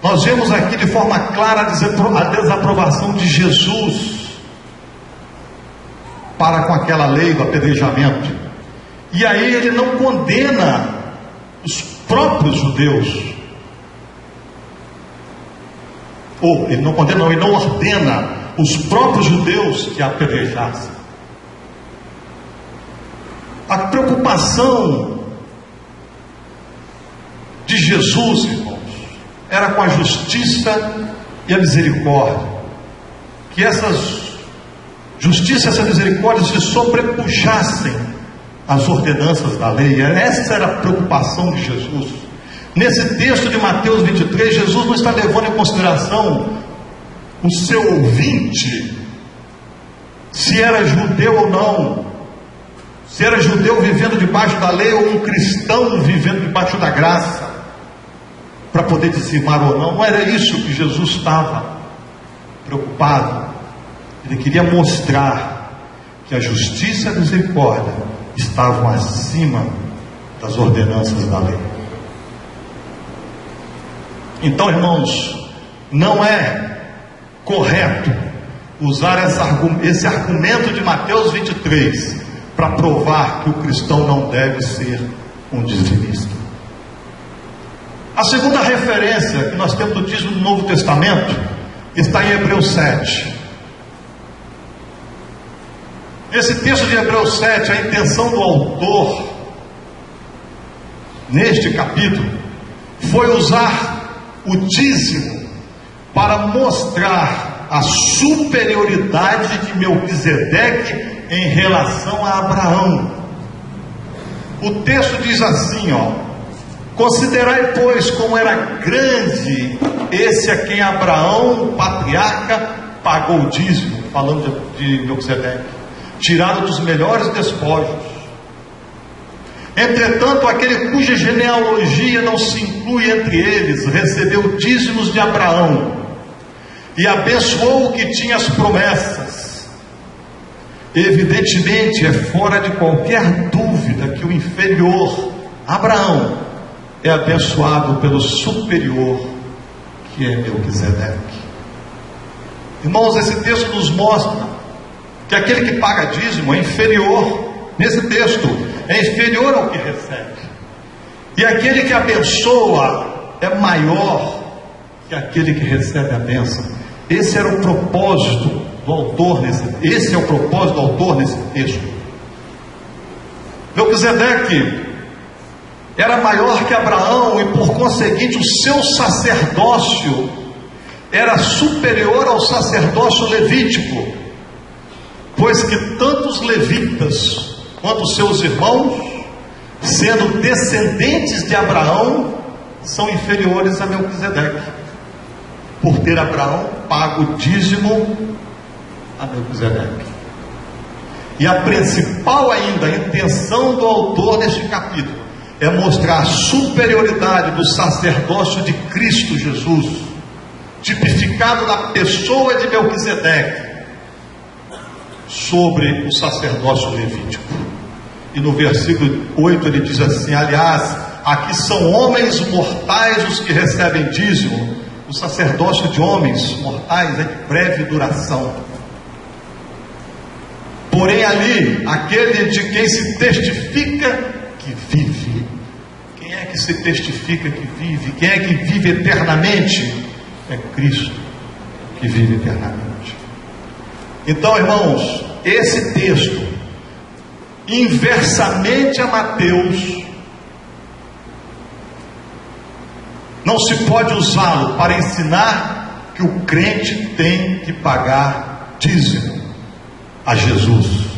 nós vemos aqui de forma clara a desaprovação de Jesus para com aquela lei do apedrejamento. E aí ele não condena os próprios judeus, ou ele não condena, não, ele não ordena os próprios judeus que a apedrejassem. A preocupação de Jesus, irmãos, era com a justiça e a misericórdia, que essas justiça e essa misericórdia se sobrepujassem às ordenanças da lei. Essa era a preocupação de Jesus. Nesse texto de Mateus 23, Jesus não está levando em consideração o seu ouvinte, se era judeu ou não, se era judeu vivendo debaixo da lei ou um cristão vivendo debaixo da graça, para poder dizimar ou não. Não era isso que Jesus estava preocupado. Ele queria mostrar que a justiça e a misericórdia estavam acima das ordenanças da lei. Então, irmãos, não é correto usar esse argumento de Mateus 23 para provar que o cristão não deve ser um dizimista. A segunda referência que nós temos do dízimo do Novo Testamento está em Hebreus 7. Nesse texto de Hebreus 7, a intenção do autor, neste capítulo, foi usar o dízimo para mostrar a superioridade de Melquisedeque em relação a Abraão. O texto diz assim, considerai, pois, como era grande esse a quem Abraão, patriarca, pagou o dízimo, falando de Melquisedeque, tirado dos melhores despojos. Entretanto, aquele cuja genealogia não se inclui entre eles, recebeu dízimos de Abraão, e abençoou o que tinha as promessas. Evidentemente, é fora de qualquer dúvida que o inferior, Abraão, é abençoado pelo superior, que é Melquisedeque. Irmãos, esse texto nos mostra que aquele que paga dízimo é inferior, nesse texto, é inferior ao que recebe. E aquele que abençoa é maior que aquele que recebe a bênção. Esse era o propósito do do autor esse é o propósito do autor nesse texto. Melquisedeque era maior que Abraão e, por conseguinte, o seu sacerdócio era superior ao sacerdócio levítico, pois que tanto os levitas quanto os seus irmãos, sendo descendentes de Abraão, são inferiores a Melquisedeque, por ter Abraão pago dízimo a Melquisedeque. E a principal ainda, a intenção do autor deste capítulo, é mostrar a superioridade do sacerdócio de Cristo Jesus, tipificado na pessoa de Melquisedeque, sobre o sacerdócio levítico. E no versículo 8 ele diz assim: aliás, aqui são homens mortais os que recebem dízimo. O sacerdócio de homens mortais é de breve duração. Porém ali, aquele de quem se testifica que vive. Quem é que se testifica que vive? Quem é que vive eternamente? É Cristo que vive eternamente. Então, irmãos, esse texto, inversamente a Mateus, não se pode usá-lo para ensinar que o crente tem que pagar dízimo a Jesus.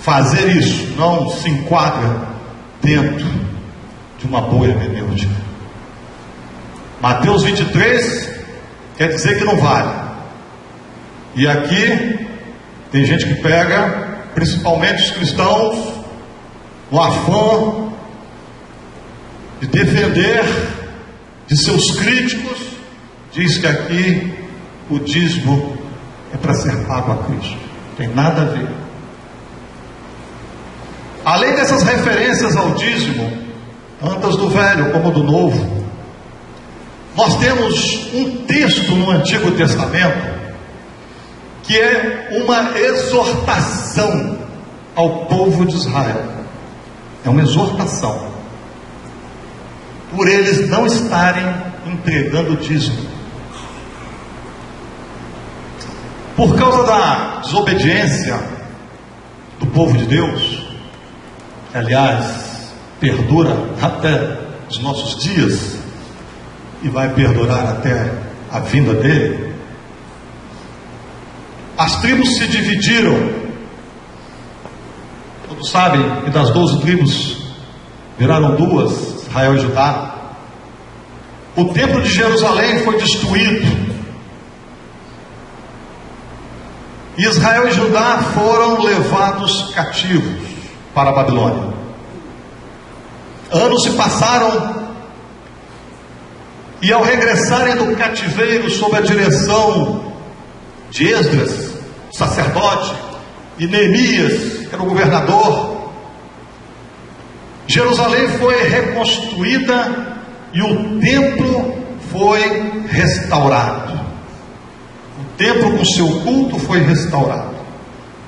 Fazer isso não se enquadra dentro de uma boa hermenêutica. Mateus 23 quer dizer que não vale. E aqui tem gente que pega, principalmente os cristãos, no afã de defender de seus críticos, diz que aqui o dízimo é para ser pago a Cristo. Não tem nada a ver. Além dessas referências ao dízimo, tantas do Velho como do Novo, nós temos um texto no Antigo Testamento que é uma exortação ao povo de Israel. É uma exortação por eles não estarem entregando o dízimo. Por causa da desobediência do povo de Deus, que aliás perdura até os nossos dias e vai perdurar até a vinda dele, as tribos se dividiram. Todos sabem que das 12 tribos viraram 2, Israel e Judá. O templo de Jerusalém foi destruído, e Israel e Judá foram levados cativos para a Babilônia. Anos se passaram, e ao regressarem do cativeiro sob a direção de Esdras, sacerdote, e Neemias, que era o governador, Jerusalém foi reconstruída e o templo foi restaurado. O templo com seu culto foi restaurado.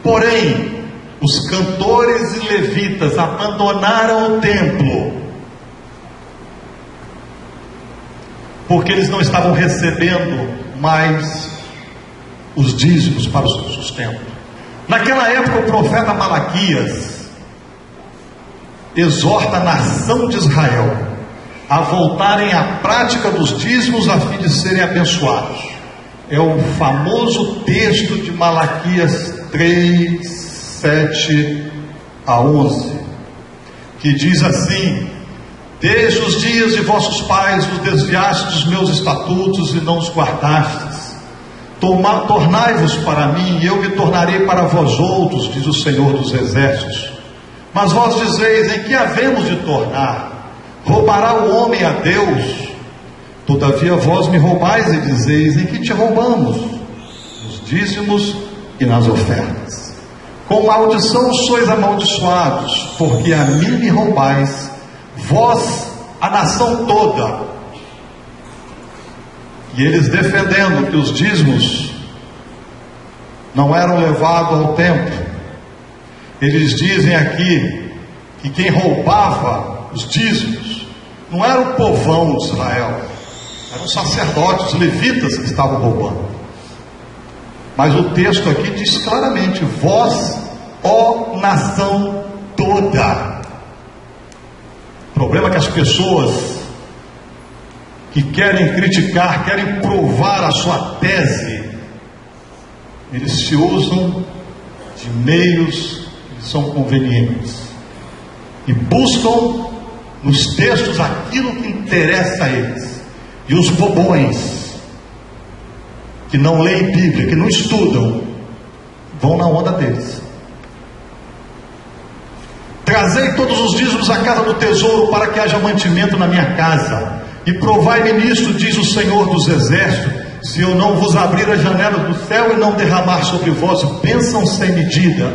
Porém, os cantores e levitas abandonaram o templo, porque eles não estavam recebendo mais os dízimos para o seu sustento. Naquela época, o profeta Malaquias exorta a nação de Israel a voltarem à prática dos dízimos a fim de serem abençoados. É o famoso texto de Malaquias 3, 7 a 11, que diz assim: desde os dias de vossos pais vos desviastes dos meus estatutos e não os guardastes. Tornai-vos para mim, e eu me tornarei para vós outros, diz o Senhor dos Exércitos. Mas vós dizeis: em que havemos de tornar? Roubará o homem a Deus? Todavia vós me roubais e dizeis: em que te roubamos? Nos dízimos e nas ofertas. Com maldição sois amaldiçoados, porque a mim me roubais, vós, a nação toda. E eles, defendendo que os dízimos não eram levados ao templo, eles dizem aqui que quem roubava os dízimos não era o povão de Israel, eram os sacerdotes, os levitas que estavam roubando. Mas o texto aqui diz claramente: vós, ó nação toda. O problema é que as pessoas que querem criticar, querem provar a sua tese, eles se usam de meios que são convenientes e buscam nos textos aquilo que interessa a eles. E os bobões que não leem Bíblia, que não estudam, vão na onda deles. Trazei todos os dízimos à casa do tesouro, para que haja mantimento na minha casa. E provai-me nisto, diz o Senhor dos Exércitos, se eu não vos abrir as janelas do céu e não derramar sobre vós bênção sem medida.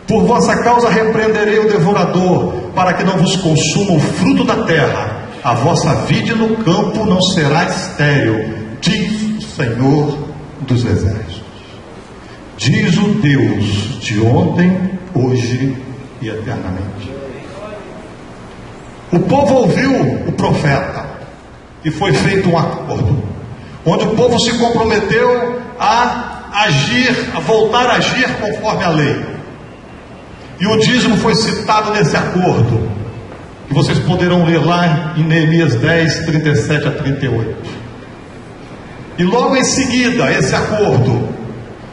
Por vossa causa repreenderei o devorador, para que não vos consuma o fruto da terra. A vossa vide no campo não será estéril, diz o Senhor dos Exércitos. Diz o Deus de ontem, hoje e eternamente. O povo ouviu o profeta e foi feito um acordo, onde o povo se comprometeu a agir, a voltar a agir conforme a lei. E o dízimo foi citado nesse acordo, que vocês poderão ler lá em Neemias 10, 37 a 38. E logo em seguida a esse acordo,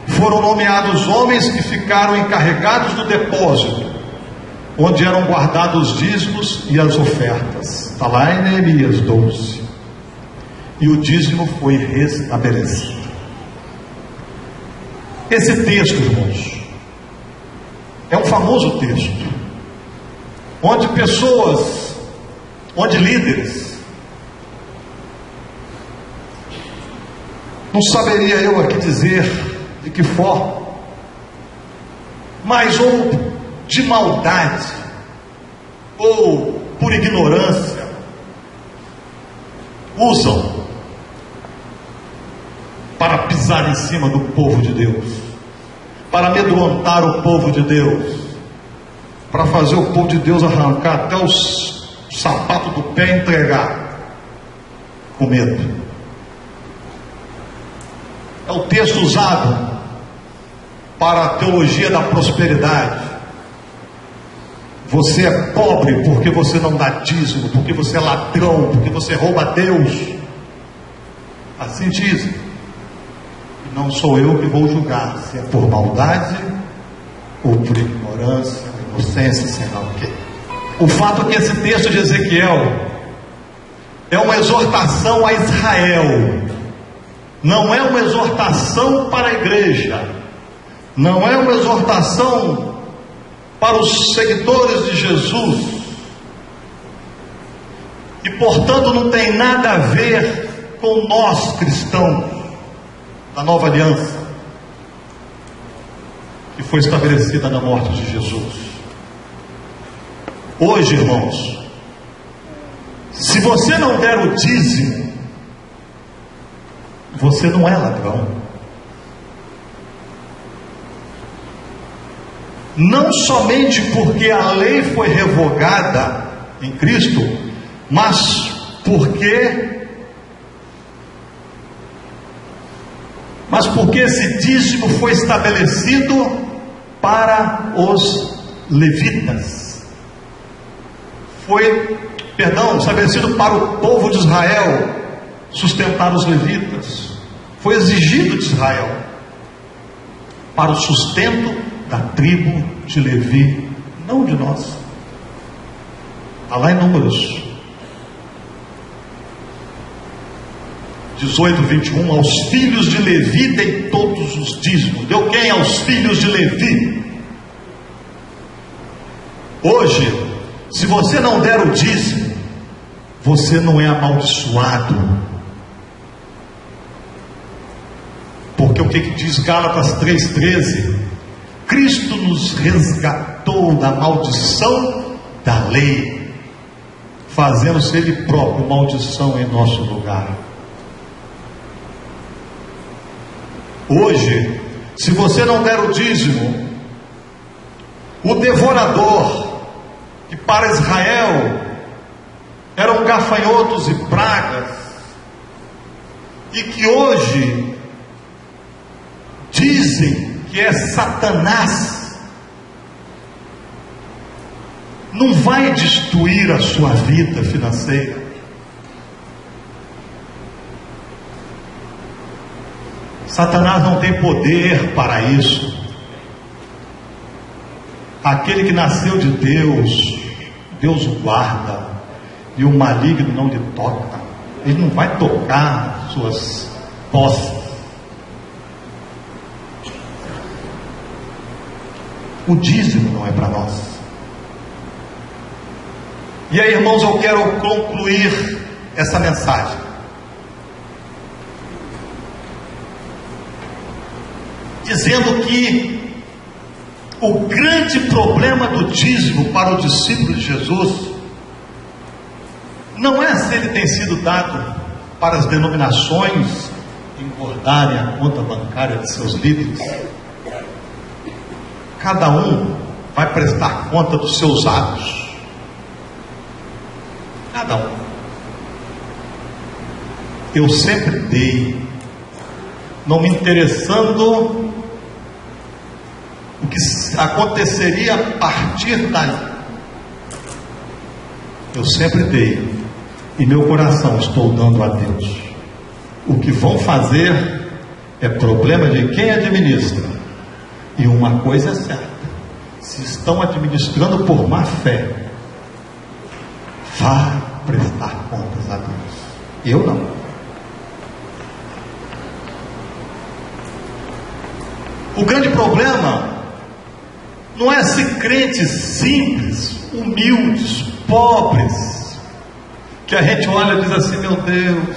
foram nomeados homens que ficaram encarregados do depósito, onde eram guardados os dízimos e as ofertas. Está lá em Neemias 12. E o dízimo foi restabelecido. Esse texto, irmãos, é um famoso texto, onde pessoas, onde líderes, não saberia eu aqui dizer de que forma, mas ou de maldade, ou por ignorância, usam para pisar em cima do povo de Deus, para amedrontar o povo de Deus, para fazer o povo de Deus arrancar até os sapatos do pé e entregar com medo. É o texto usado para a teologia da prosperidade. Você é pobre porque você não dá dízimo, porque você é ladrão, porque você rouba a Deus. Assim dizem. E não sou eu que vou julgar se é por maldade ou por ignorância, inocência, sei lá o quê. O fato é que esse texto de Ezequiel é uma exortação a Israel, não é uma exortação para a igreja, não é uma exortação para os seguidores de Jesus, e portanto não tem nada a ver com nós cristãos da nova aliança, que foi estabelecida na morte de Jesus. Hoje, irmãos, se você não der o dízimo, você não é ladrão. Não somente porque a lei foi revogada em Cristo, mas porque esse dízimo foi estabelecido para os levitas. Estabelecido para o povo de Israel sustentar os levitas. Foi exigido de Israel para o sustento da tribo de Levi, não de nós. Está lá em Números 18, 21. Aos filhos de Levi dei todos os dízimos. Deu quem? Aos filhos de Levi. Hoje, se você não der o dízimo, você não é amaldiçoado. Porque o que diz Gálatas 3,13? Cristo nos resgatou da maldição da lei, fazendo-se Ele próprio maldição em nosso lugar. Hoje, se você não der o dízimo, o devorador, que para Israel eram gafanhotos e pragas, e que hoje dizem que é Satanás, não vai destruir a sua vida financeira. Satanás não tem poder para isso. Aquele que nasceu de Deus, Deus o guarda, e o maligno não lhe toca. Ele não vai tocar suas posses. O dízimo não é para nós. E aí, irmãos, eu quero concluir essa mensagem dizendo que o grande problema do dízimo para o discípulo de Jesus não é se ele tem sido dado para as denominações engordarem a conta bancária de seus líderes. Cada um vai prestar conta dos seus atos. Cada um. Eu sempre dei, não me interessando o que aconteceria a partir daí. Eu sempre dei, e meu coração estou dando a Deus. O que vão fazer é problema de quem administra. E uma coisa é certa: se estão administrando por má fé, vá prestar contas a Deus. Eu não. O grande problema não é se crentes simples, humildes, pobres, que a gente olha e diz assim: meu Deus,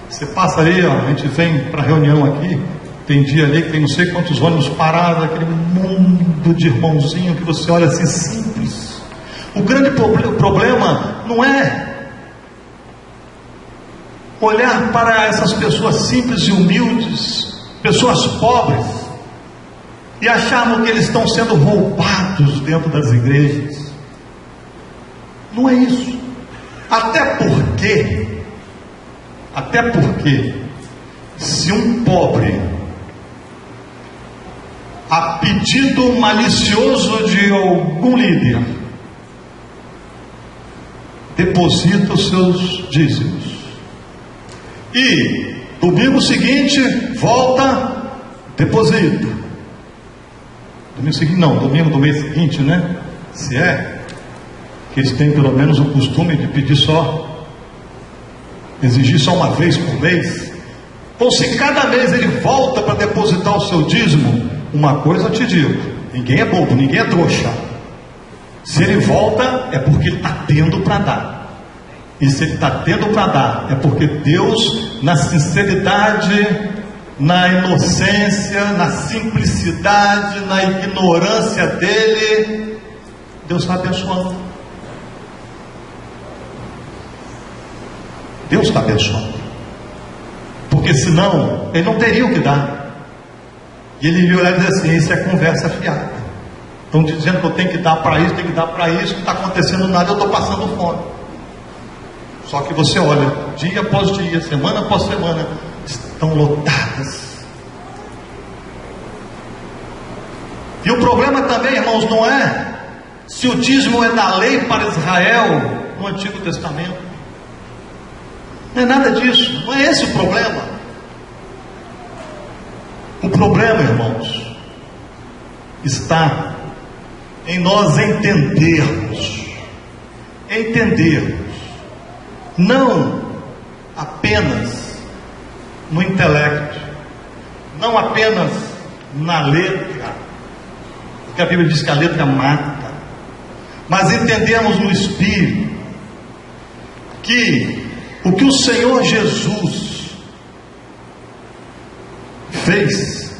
você passa ali, ó, a gente vem para reunião aqui, tem dia ali que tem não sei quantos ônibus parados, aquele mundo de irmãozinho que você olha assim, simples. O grande problema não é olhar para essas pessoas simples e humildes, pessoas pobres, e acharmos que eles estão sendo roubados dentro das igrejas. Não é isso. Até porque se um pobre, a pedido malicioso de algum líder, deposita os seus dízimos e domingo seguinte volta, deposita. Domingo seguinte não, domingo do mês seguinte, né? Se é que eles têm pelo menos o costume de pedir só, exigir só uma vez por mês. Ou se cada mês ele volta para depositar o seu dízimo, uma coisa eu te digo: ninguém é bobo, ninguém é trouxa. Se ele volta, é porque ele está tendo para dar. E se ele está tendo para dar, é porque Deus, na sinceridade, na inocência, na simplicidade, na ignorância dele, Deus está abençoando. Deus está abençoando. Porque senão, ele não teria o que dar. E ele lhe olhar e dizer assim: isso é conversa fiada. Estão dizendo que eu tenho que dar para isso, tenho que dar para isso, não está acontecendo nada, eu estou passando fome. Só que você olha, dia após dia, semana após semana, estão lotadas. E o problema também, irmãos, não é se o dízimo é da lei para Israel no Antigo Testamento. Não é nada disso, não é esse o problema. O problema, irmãos, está em nós entendermos, não apenas no intelecto, não apenas na letra, porque a Bíblia diz que a letra mata, mas entendemos no Espírito que o que o Senhor Jesus fez,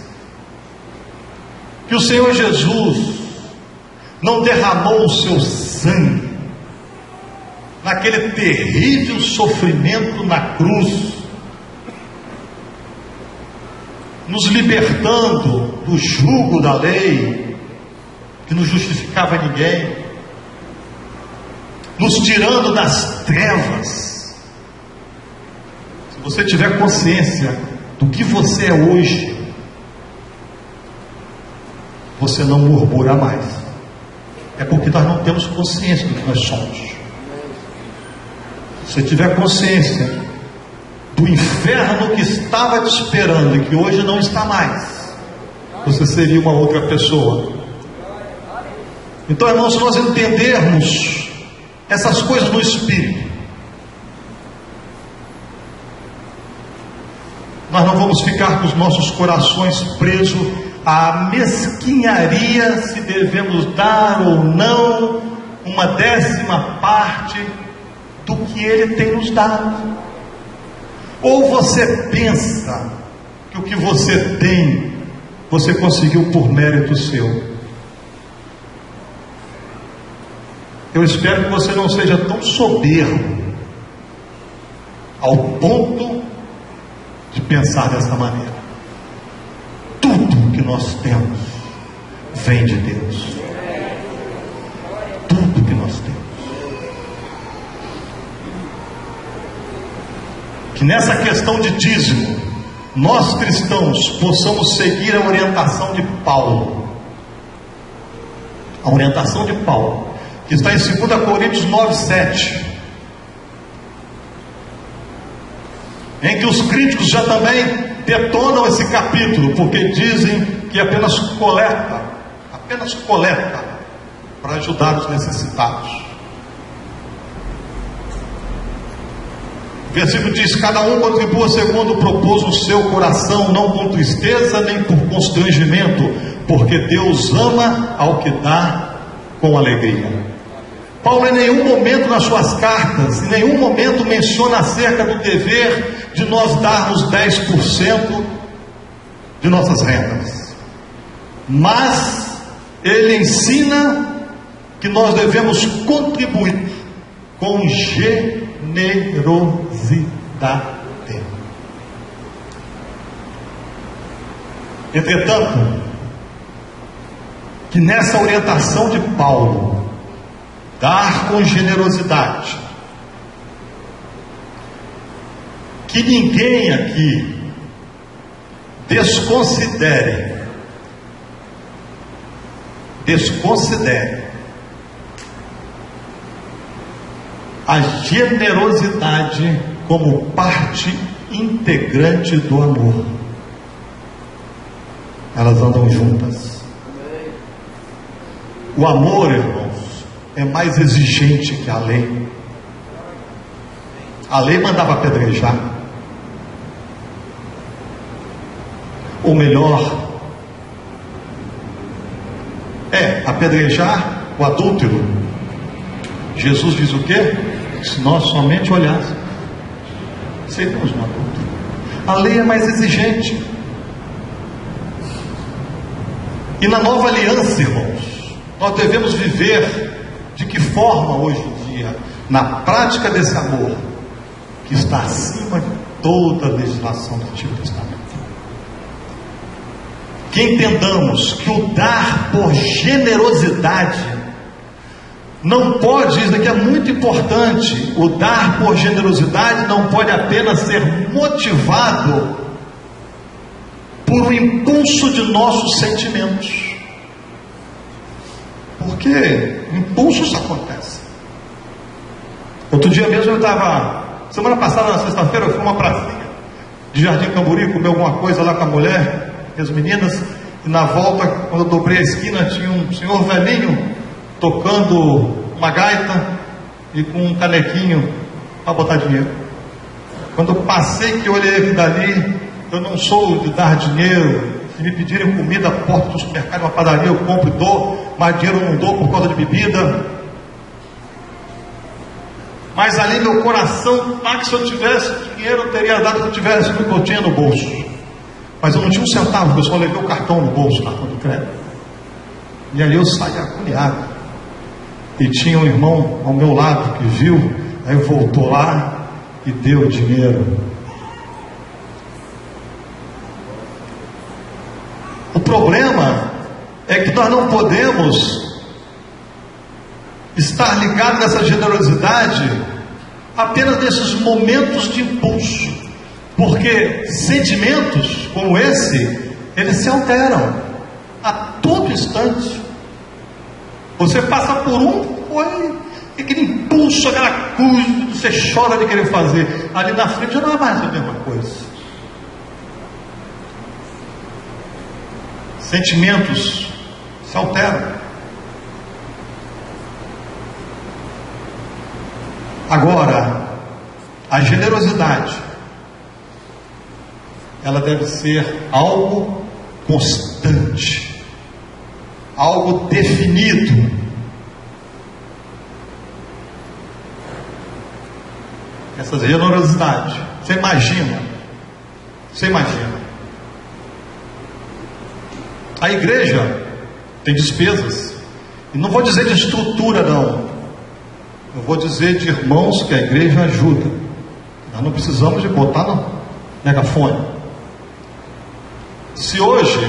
que o Senhor Jesus não derramou o seu sangue naquele terrível sofrimento na cruz, nos libertando do jugo da lei, que não justificava ninguém, nos tirando das trevas. Se você tiver consciência do que você é hoje, você não murmura mais. É porque nós não temos consciência do que nós somos. Se você tiver consciência do inferno que estava te esperando e que hoje não está mais, você seria uma outra pessoa. Então, irmãos, se nós entendermos essas coisas no Espírito, nós não vamos ficar com os nossos corações presos à mesquinharia, se devemos dar ou não uma 10ª do que Ele tem nos dado. Ou você pensa que o que você tem, você conseguiu por mérito seu. Eu espero que você não seja tão soberbo ao ponto de pensar dessa maneira. Tudo que nós temos vem de Deus. Tudo que nós temos. Que nessa questão de dízimo, nós cristãos possamos seguir a orientação de Paulo. A orientação de Paulo, que está em 2 Coríntios 9:7, em que os críticos já também detonam esse capítulo, porque dizem que apenas coleta para ajudar os necessitados. O versículo diz: cada um contribua segundo propôs o seu coração, não com tristeza nem por constrangimento, porque Deus ama ao que dá com alegria. Paulo em nenhum momento nas suas cartas, em nenhum momento menciona acerca do dever de nós darmos 10% de nossas rendas, mas ele ensina que nós devemos contribuir com generosidade. Entretanto, que nessa orientação de Paulo, dar com generosidade, que ninguém aqui desconsidere a generosidade como parte integrante do amor. Elas andam juntas. O amor, irmãos, é mais exigente que a lei. A lei mandava apedrejar. Ou melhor, apedrejar o adúltero. Jesus diz o quê? Se nós somente olhássemos, seríamos um adúltero. A lei é mais exigente. E na nova aliança, irmãos, nós devemos viver de que forma hoje em dia? Na prática desse amor que está acima de toda a legislação do Antigo Testamento. Que entendamos que o dar por generosidade não pode, isso aqui é muito importante, o dar por generosidade não pode apenas ser motivado por um impulso de nossos sentimentos, porque impulsos acontecem. Outro dia mesmo eu estava, semana passada, na sexta-feira, eu fui uma pracinha de Jardim Camburi, comer alguma coisa lá com a mulher, as meninas, e na volta, quando eu dobrei a esquina, tinha um senhor velhinho tocando uma gaita e com um canequinho para botar dinheiro. Quando eu passei, que eu olhei aqui dali, eu não sou de dar dinheiro. Se me pedirem comida à porta do supermercado, uma padaria, eu compro e dou, mas dinheiro eu não dou por causa de bebida. Mas ali meu coração, que se eu tivesse dinheiro, eu teria dado, se eu tivesse o que eu tinha no bolso. Mas eu não tinha um centavo, porque eu só levei o cartão no bolso, cartão de crédito. E aí eu saí agoniado. E tinha um irmão ao meu lado que viu, aí voltou lá e deu dinheiro. O problema é que nós não podemos estar ligados nessa generosidade apenas nesses momentos de impulso. Porque sentimentos como esse, eles se alteram. a todo instante. Você passa por aquele impulso, aquela coisa, você chora de querer fazer. Ali na frente já não é mais a mesma coisa. Sentimentos se alteram. Agora, a generosidade, ela deve ser algo constante, algo definido. Essa generosidade, você imagina, a igreja tem despesas, e não vou dizer de estrutura não, eu vou dizer de irmãos que a igreja ajuda. Nós não precisamos de botar no megafone. Se hoje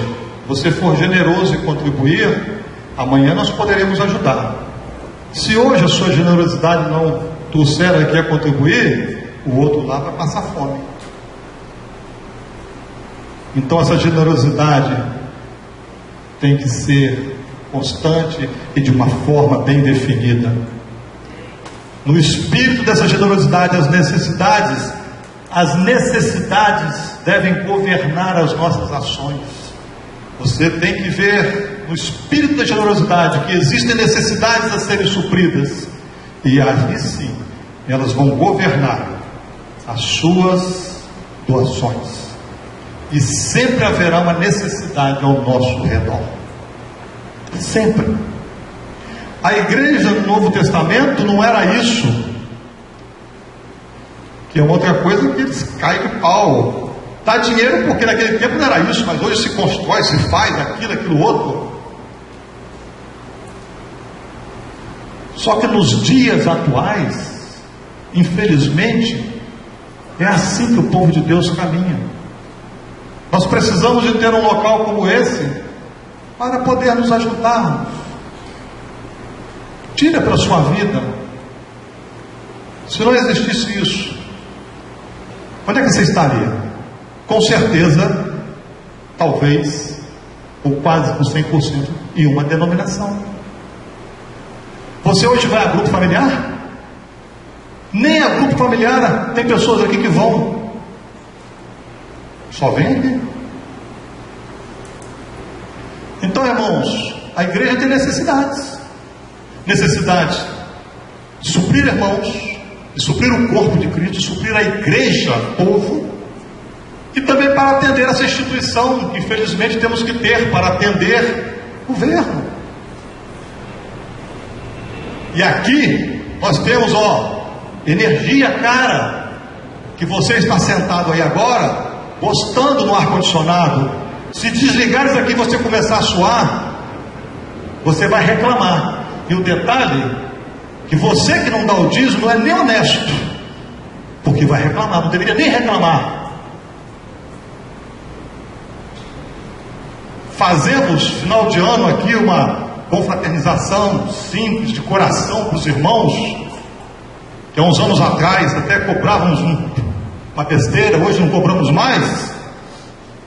você for generoso e contribuir, amanhã nós poderemos ajudar. Se hoje a sua generosidade não trouxer aqui a contribuir, o outro lá vai passar fome. Então essa generosidade tem que ser constante e de uma forma bem definida. No espírito dessa generosidade, as necessidades devem governar as nossas ações. Você tem que ver no espírito da generosidade que existem necessidades a serem supridas, e aí sim elas vão governar as suas doações, e sempre haverá uma necessidade ao nosso redor, sempre. A igreja no Novo Testamento não era isso, que é outra coisa que eles caem de pau. Dá dinheiro porque naquele tempo não era isso, mas hoje se constrói, se faz aquilo outro. Só que nos dias atuais, infelizmente, é assim que o povo de Deus caminha. Nós precisamos de ter um local como esse para poder nos ajudarmos. Tira para a sua vida. Se não existisse isso, onde é que você estaria? Com certeza, talvez, ou quase com 100%, em uma denominação. Você hoje vai a grupo familiar? Nem a grupo familiar tem pessoas aqui que vão. Só vem aqui. Então, irmãos, a igreja tem necessidades de suprir irmãos, de suprir o corpo de Cristo, de suprir a igreja, povo, e também para atender essa instituição que infelizmente temos que ter para atender o governo. E aqui nós temos energia cara, que você está sentado aí agora, gostando do ar-condicionado. Se desligar isso aqui e você começar a suar, você vai reclamar. E o detalhe, que você que não dá o dízimo não é nem honesto, porque vai reclamar, não deveria nem reclamar. Fazemos, final de ano aqui, uma confraternização simples, de coração para os irmãos, que há uns anos atrás até cobrávamos uma besteira, hoje não cobramos mais.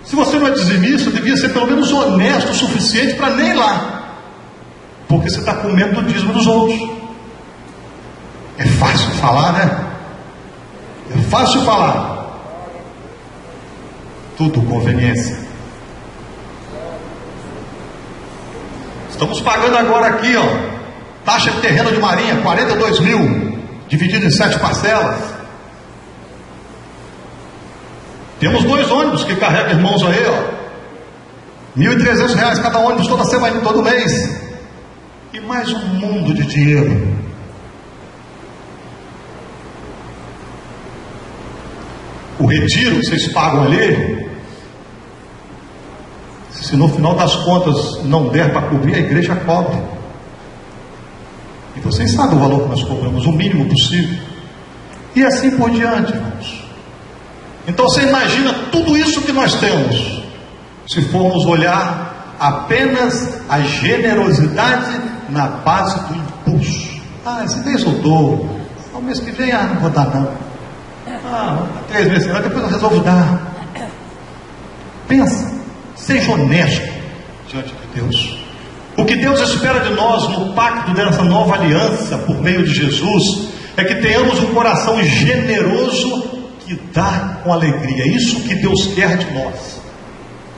Se você não é dizimista, devia ser pelo menos honesto o suficiente para nem ir lá, porque você está comendo o dízimo dos outros. É fácil falar, né? É fácil falar. Tudo conveniência. Estamos pagando agora aqui, taxa de terreno de marinha, 42 mil, dividido em 7 parcelas. Temos 2 ônibus que carregam irmãos aí, R$1.300 cada ônibus, toda semana, todo mês. E mais um mundo de dinheiro. O retiro que vocês pagam ali, se no final das contas não der para cobrir, a igreja cobre. E vocês sabem o valor que nós cobramos, o mínimo possível. E assim por diante, irmãos. Então você imagina tudo isso que nós temos, se formos olhar apenas a generosidade na base do impulso. Esse mês eu dou, ao mês que vem, não vou dar não. 3 meses, depois eu resolvo dar. Pensa, seja honesto. diante de Deus. O que Deus espera de nós no pacto dessa nova aliança por meio de Jesus é que tenhamos um coração generoso que dá com alegria. É isso que Deus quer de nós.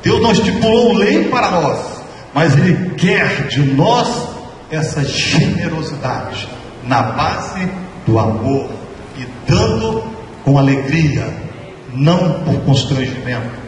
Deus não estipulou lei para nós, mas Ele quer de nós essa generosidade na base do amor e dando com alegria, não por constrangimento.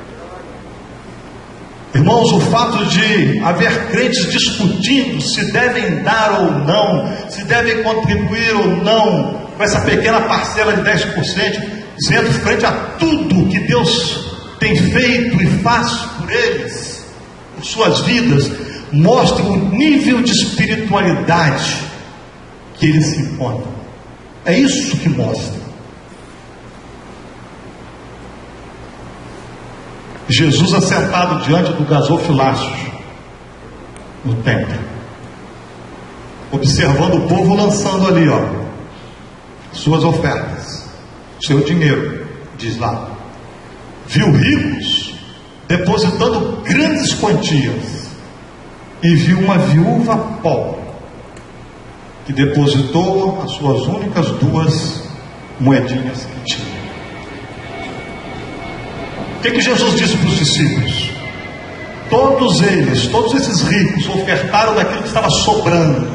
Irmãos, o fato de haver crentes discutindo se devem dar ou não, se devem contribuir ou não, com essa pequena parcela de 10%, dizendo frente a tudo que Deus tem feito e faz por eles, por suas vidas, mostra o nível de espiritualidade que eles se encontram. É isso que mostra. Jesus assentado diante do gasofilácio no templo, observando o povo lançando ali, suas ofertas, seu dinheiro, diz lá. Viu ricos depositando grandes quantias e viu uma viúva pobre que depositou as suas únicas 2 moedinhas que tinha. O que Jesus disse para os discípulos? Todos esses ricos ofertaram daquilo que estava sobrando,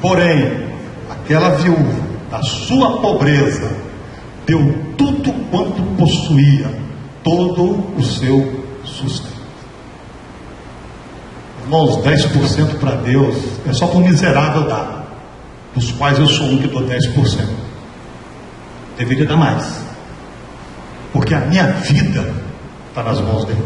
porém aquela viúva, da sua pobreza, deu tudo quanto possuía, todo o seu sustento. Irmãos, 10% para Deus é só para um miserável dar, dos quais eu sou um que dou 10%. Deveria dar mais, porque a minha vida está nas mãos dele.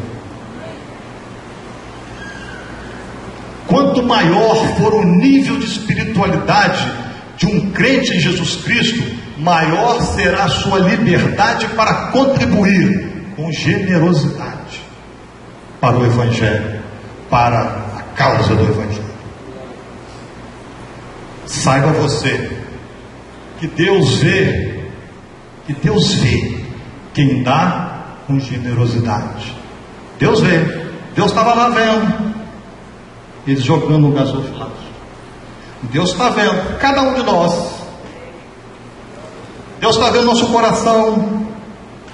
Quanto maior for o nível de espiritualidade de um crente em Jesus Cristo, maior será a sua liberdade para contribuir com generosidade para o Evangelho, para a causa do Evangelho. Saiba você que Deus vê quem dá com generosidade. Deus vê. Deus estava lá vendo eles jogando o gasofilácio. Deus está vendo cada um de nós. Deus está vendo nosso coração.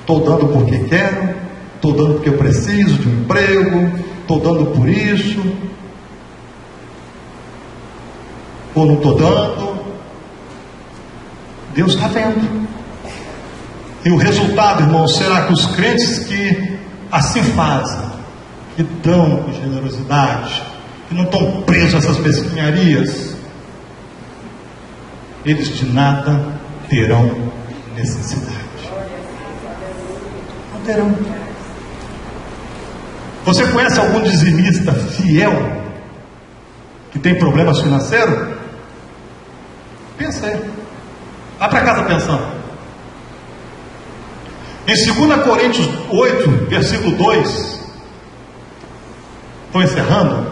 Estou dando porque quero, estou dando porque eu preciso de um emprego, estou dando por isso, ou não estou dando. Deus está vendo. E o resultado, irmãos, será que os crentes que assim fazem, que dão com generosidade, que não estão presos a essas mesquinharias, eles de nada terão necessidade. Não terão. Você conhece algum dizimista fiel que tem problemas financeiros? Pensa aí. Vá para casa pensando. Em 2 Coríntios 8, versículo 2, estou encerrando.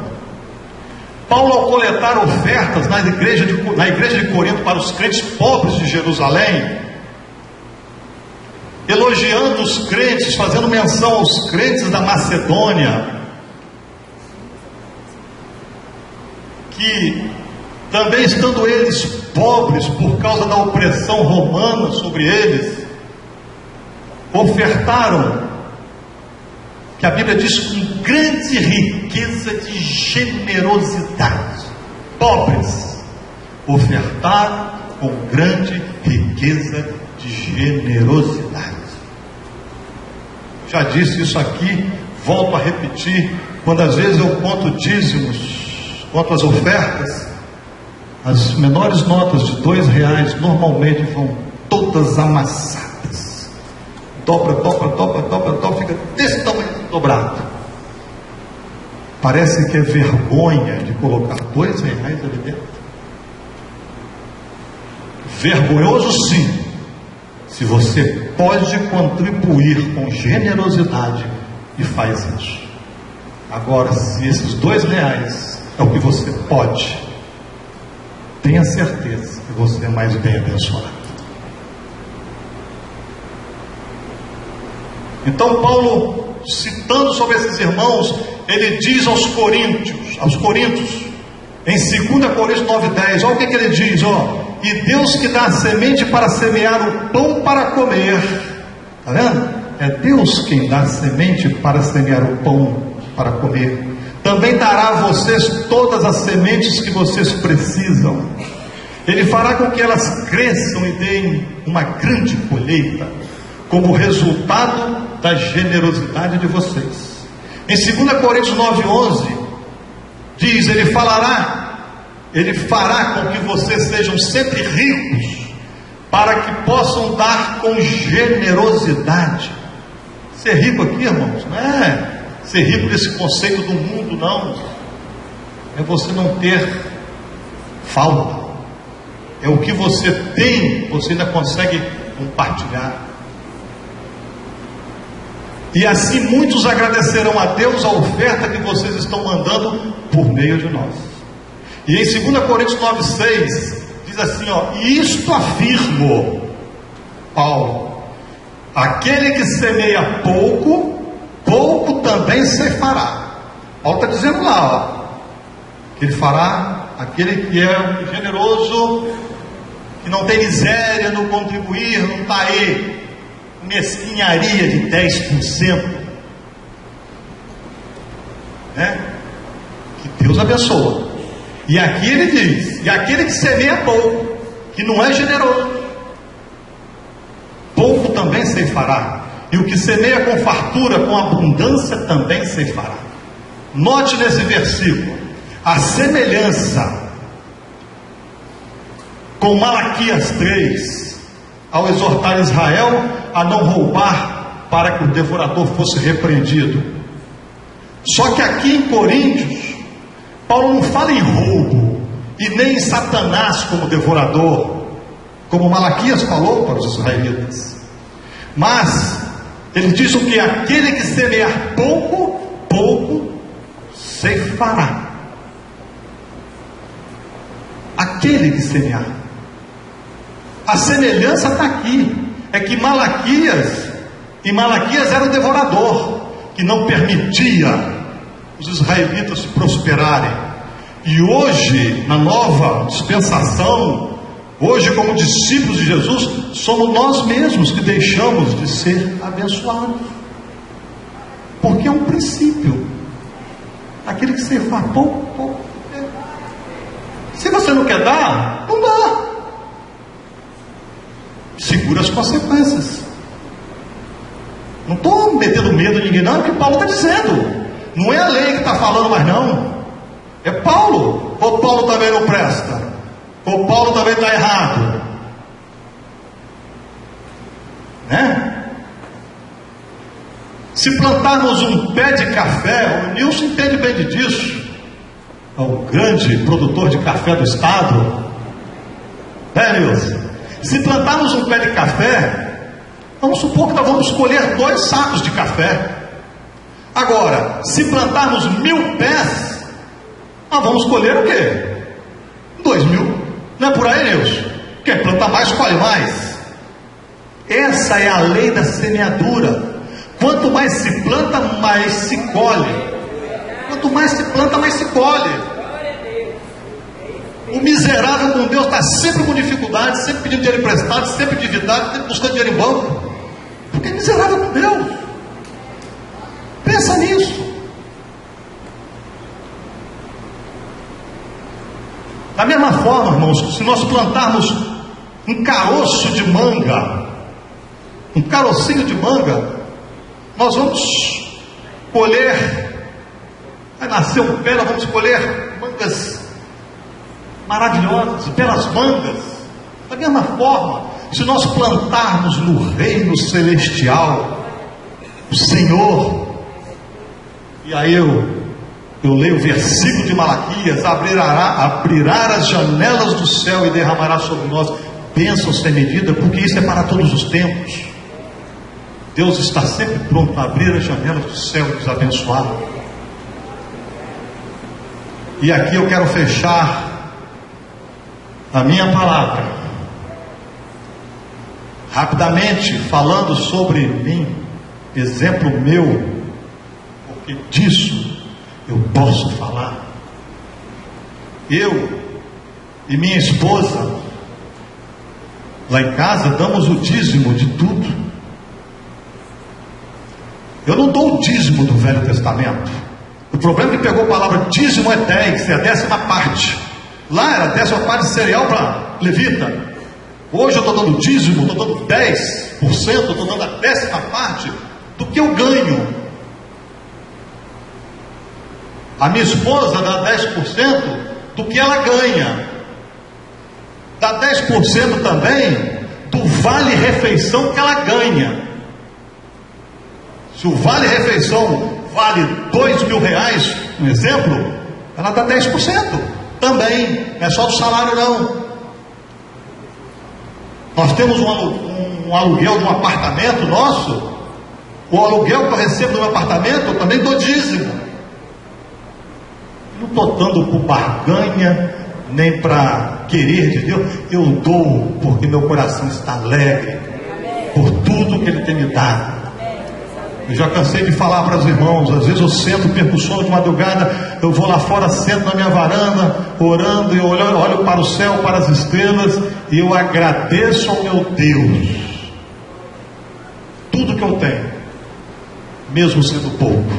Paulo, ao coletar ofertas na igreja de Corinto para os crentes pobres de Jerusalém, elogiando os crentes, fazendo menção aos crentes da Macedônia, que também estando eles pobres por causa da opressão romana sobre eles, ofertaram, que a Bíblia diz, com grande riqueza de generosidade. Pobres ofertaram com grande riqueza de generosidade. Já disse isso aqui, volto a repetir. Quando às vezes eu conto dízimos, conto as ofertas, as menores notas de R$2 normalmente vão todas amassadas. Dobra, fica desse tamanho dobrado. Parece que é vergonha de colocar R$2 ali dentro. Vergonhoso sim, se você pode contribuir com generosidade e faz isso. Agora, se esses R$2 é o que você pode, tenha certeza que você é mais bem abençoado. Então Paulo, citando sobre esses irmãos, ele diz aos Coríntios, em 2 Coríntios 9:10, olha o que ele diz, e Deus que dá a semente para semear o pão para comer, está vendo? É Deus quem dá a semente para semear o pão para comer, também dará a vocês todas as sementes que vocês precisam. Ele fará com que elas cresçam e deem uma grande colheita, como resultado da generosidade de vocês. Em 2 Coríntios 9:11, diz, ele fará com que vocês sejam sempre ricos, para que possam dar com generosidade. Ser rico aqui, irmãos, não é ser rico nesse conceito do mundo, não. É você não ter falta. É o que você tem, você ainda consegue compartilhar. E assim muitos agradecerão a Deus a oferta que vocês estão mandando por meio de nós. E em 2 Coríntios 9:6 diz assim, isto afirmo, Paulo, aquele que semeia pouco, pouco também ceifará. Paulo está dizendo lá, que ele fará, aquele que é generoso, que não tem miséria no contribuir, não está aí mesquinharia de 10%, né? Que Deus abençoa. E aqui ele diz, e aquele que semeia pouco, que não é generoso, pouco também ceifará, e o que semeia com fartura, com abundância também ceifará. Note nesse versículo a semelhança com Malaquias 3, ao exortar Israel a não roubar, para que o devorador fosse repreendido. Só que aqui em Coríntios, Paulo não fala em roubo, e nem em Satanás como devorador, como Malaquias falou para os israelitas. Mas ele diz o que? Aquele que semear pouco, pouco ceifará. Aquele que semear. A semelhança está aqui. É que Malaquias era o devorador, que não permitia os israelitas prosperarem. E hoje, na nova dispensação, hoje como discípulos de Jesus, somos nós mesmos que deixamos de ser abençoados. Porque é um princípio. Aquele que ceifar pouco, pouco. Se você não quer dar, não dá. Segura as consequências. Não estou metendo medo em ninguém, não, é o que Paulo está dizendo. Não é a lei que está falando mais, não. É Paulo. Ou Paulo também não presta? Ou Paulo também está errado? Né? Se plantarmos um pé de café, o Nilson entende bem disso, é o grande produtor de café do estado, né, Nilson? Se plantarmos um pé de café, vamos supor que nós vamos colher 2 sacos de café. Agora, se plantarmos 1000 pés, nós vamos colher o quê? 2000. Não é por aí, Nilson? Quem planta mais, colhe mais. Essa é a lei da semeadura. Quanto mais se planta, mais se colhe. Quanto mais se planta, mais se colhe. O miserável com Deus está sempre com dificuldade, sempre pedindo dinheiro emprestado, sempre endividado, sempre buscando dinheiro em banco, porque é miserável com Deus. Pensa nisso. Da mesma forma, irmãos, se nós plantarmos um caroço de manga, um carocinho de manga, nós vamos colher, vai nascer um pé, nós vamos colher mangas maravilhosas, belas mangas. Da mesma forma, se nós plantarmos no reino celestial, o Senhor, e aí eu leio o versículo de Malaquias, abrirá as janelas do céu e derramará sobre nós bênçãos sem medida, porque isso é para todos os tempos. Deus está sempre pronto a abrir as janelas do céu e nos abençoar. E aqui eu quero fechar a minha palavra, rapidamente, falando sobre mim, exemplo meu, porque disso eu posso falar. Eu e minha esposa, lá em casa, damos o dízimo de tudo. Eu não dou o dízimo do Velho Testamento. O problema é que pegou a palavra dízimo é 10, é a 10ª parte. Lá era a 10ª parte de cereal para levita. Hoje eu estou dando dízimo, estou dando 10%, estou dando a 10ª parte do que eu ganho. A minha esposa dá 10% do que ela ganha. Dá 10% também do vale-refeição que ela ganha. Se o vale-refeição vale R$2.000, um exemplo, ela dá 10% também, não é só do salário não. Nós temos um aluguel de um apartamento nosso, o aluguel que eu recebo do meu apartamento, eu também dou dízimo. Não estou dando por barganha, nem para querer de Deus, eu dou porque meu coração está alegre, por tudo que Ele tem me dado. Eu já cansei de falar para os irmãos, às vezes eu sento, perco sono de madrugada, eu vou lá fora, sento na minha varanda, orando, e eu olho para o céu, para as estrelas, e eu agradeço ao meu Deus, tudo que eu tenho, mesmo sendo pouco,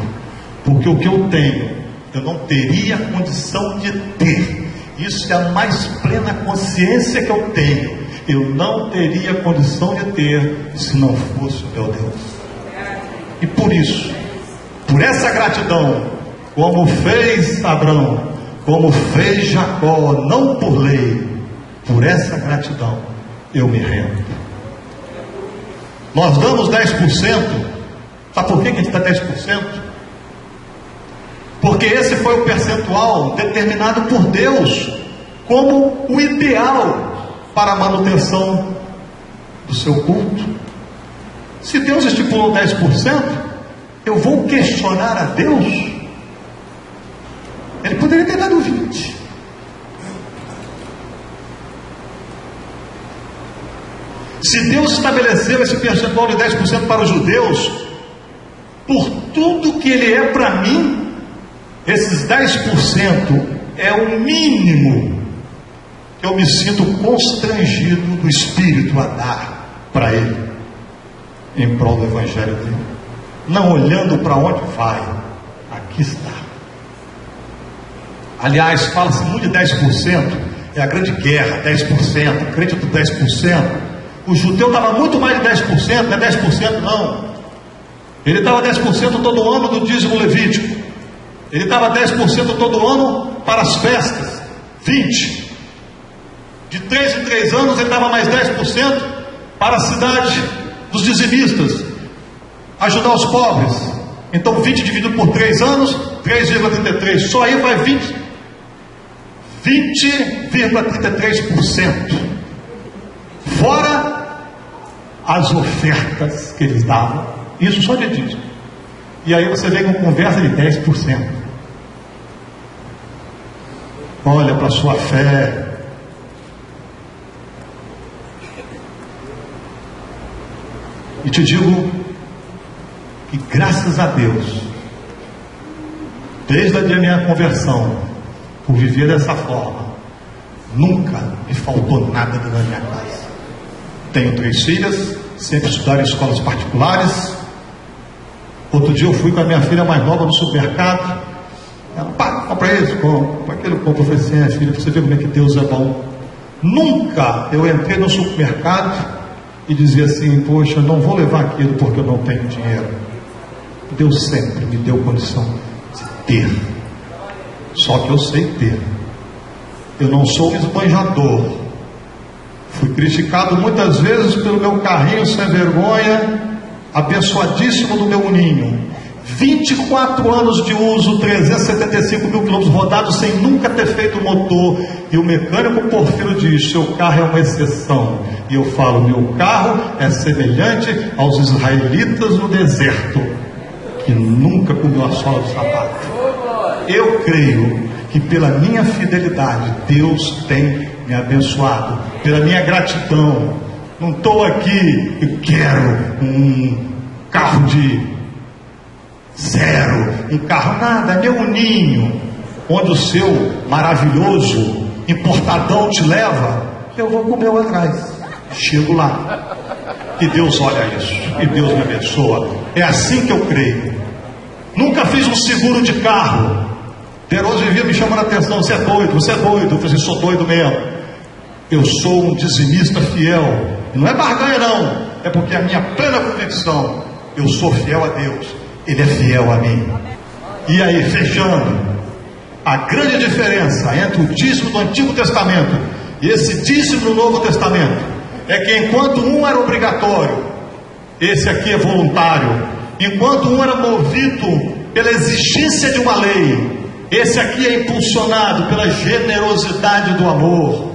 porque o que eu tenho, eu não teria condição de ter. Isso é a mais plena consciência que eu tenho. Eu não teria condição de ter, se não fosse o meu Deus. E por isso, por essa gratidão, como fez Abraão, como fez Jacó, não por lei, por essa gratidão, eu me rendo. Nós damos 10%, sabe por que a gente dá 10%? Porque esse foi o percentual determinado por Deus, como o ideal para a manutenção do seu culto. Se Deus estipulou 10%, eu vou questionar a Deus? Ele poderia ter dado 20%. Se Deus estabeleceu esse percentual de 10% para os judeus, por tudo que Ele é para mim, esses 10% é o mínimo que eu me sinto constrangido do Espírito a dar para Ele, em prol do Evangelho dele, não olhando para onde vai, aqui está. Aliás, fala-se muito de 10%, é a grande guerra, 10%, crédito 10%. O judeu estava muito mais de 10%, não é 10% não. Ele dava 10% todo ano do dízimo levítico. Ele dava 10% todo ano para as festas, 20%. De 3 em 3 anos ele dava mais 10% para a cidade dos dizimistas, ajudar os pobres. Então 20 dividido por 3 anos, 3,33, só aí vai 20,33%, fora as ofertas que eles davam, isso só de dízimo. E aí você vem com conversa de 10%. Olha para a sua fé. E te digo que graças a Deus, desde a minha conversão, por viver dessa forma, nunca me faltou nada na minha casa. Tenho 3 filhas, sempre estudaram em escolas particulares. Outro dia eu fui com a minha filha mais nova no supermercado. Ela, pá, compra isso, compra aquilo, compra. Eu falei assim, filha, pra você ver como é que Deus é bom. Nunca eu entrei no supermercado e dizia assim, poxa, eu não vou levar aquilo porque eu não tenho dinheiro. Deus sempre me deu condição de ter. Só que eu sei ter. Eu não sou um esbanjador. Fui criticado muitas vezes pelo meu carrinho sem vergonha, abençoadíssimo do meu ninho. 24 anos de uso, 375 mil quilômetros rodados sem nunca ter feito motor. E o mecânico Porfiro diz, seu carro é uma exceção. E eu falo, meu carro é semelhante aos israelitas no deserto, que nunca comeu a sola do sapato. Eu creio que pela minha fidelidade, Deus tem me abençoado, pela minha gratidão. Não estou aqui, eu quero um carro de zero, um carro, nada, meu ninho, onde o seu maravilhoso importadão te leva, eu vou com o meu atrás, chego lá, e Deus olha isso, e Deus me abençoa. É assim que eu creio. Nunca fiz um seguro de carro. Deroso vivia me chamando a atenção, você é doido, você é doido. Eu falei, sou doido mesmo. Eu sou um dizimista fiel, e não é barganha não, é porque a minha plena convicção, eu sou fiel a Deus, Ele é fiel a mim. E aí, fechando, a grande diferença entre o dízimo do Antigo Testamento e esse dízimo do Novo Testamento é que enquanto um era obrigatório, esse aqui é voluntário. Enquanto um era movido pela exigência de uma lei, esse aqui é impulsionado pela generosidade do amor.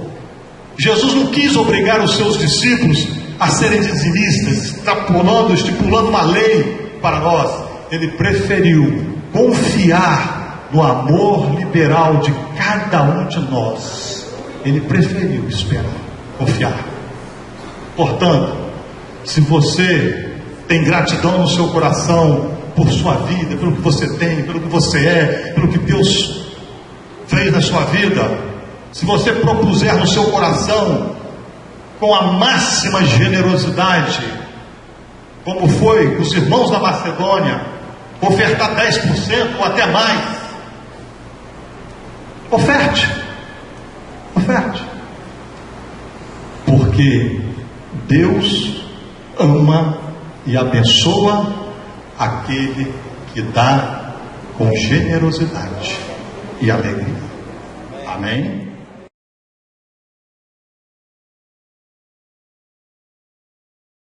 Jesus não quis obrigar os seus discípulos a serem dizimistas, estipulando uma lei para nós. Ele preferiu confiar no amor liberal de cada um de nós. Ele preferiu esperar, confiar. Portanto, se você tem gratidão no seu coração por sua vida, pelo que você tem, pelo que você é, pelo que Deus fez na sua vida, se você propuser no seu coração com a máxima generosidade, como foi os irmãos da Macedônia, ofertar 10% ou até mais, oferte, porque Deus ama e abençoa aquele que dá com generosidade e alegria. Amém?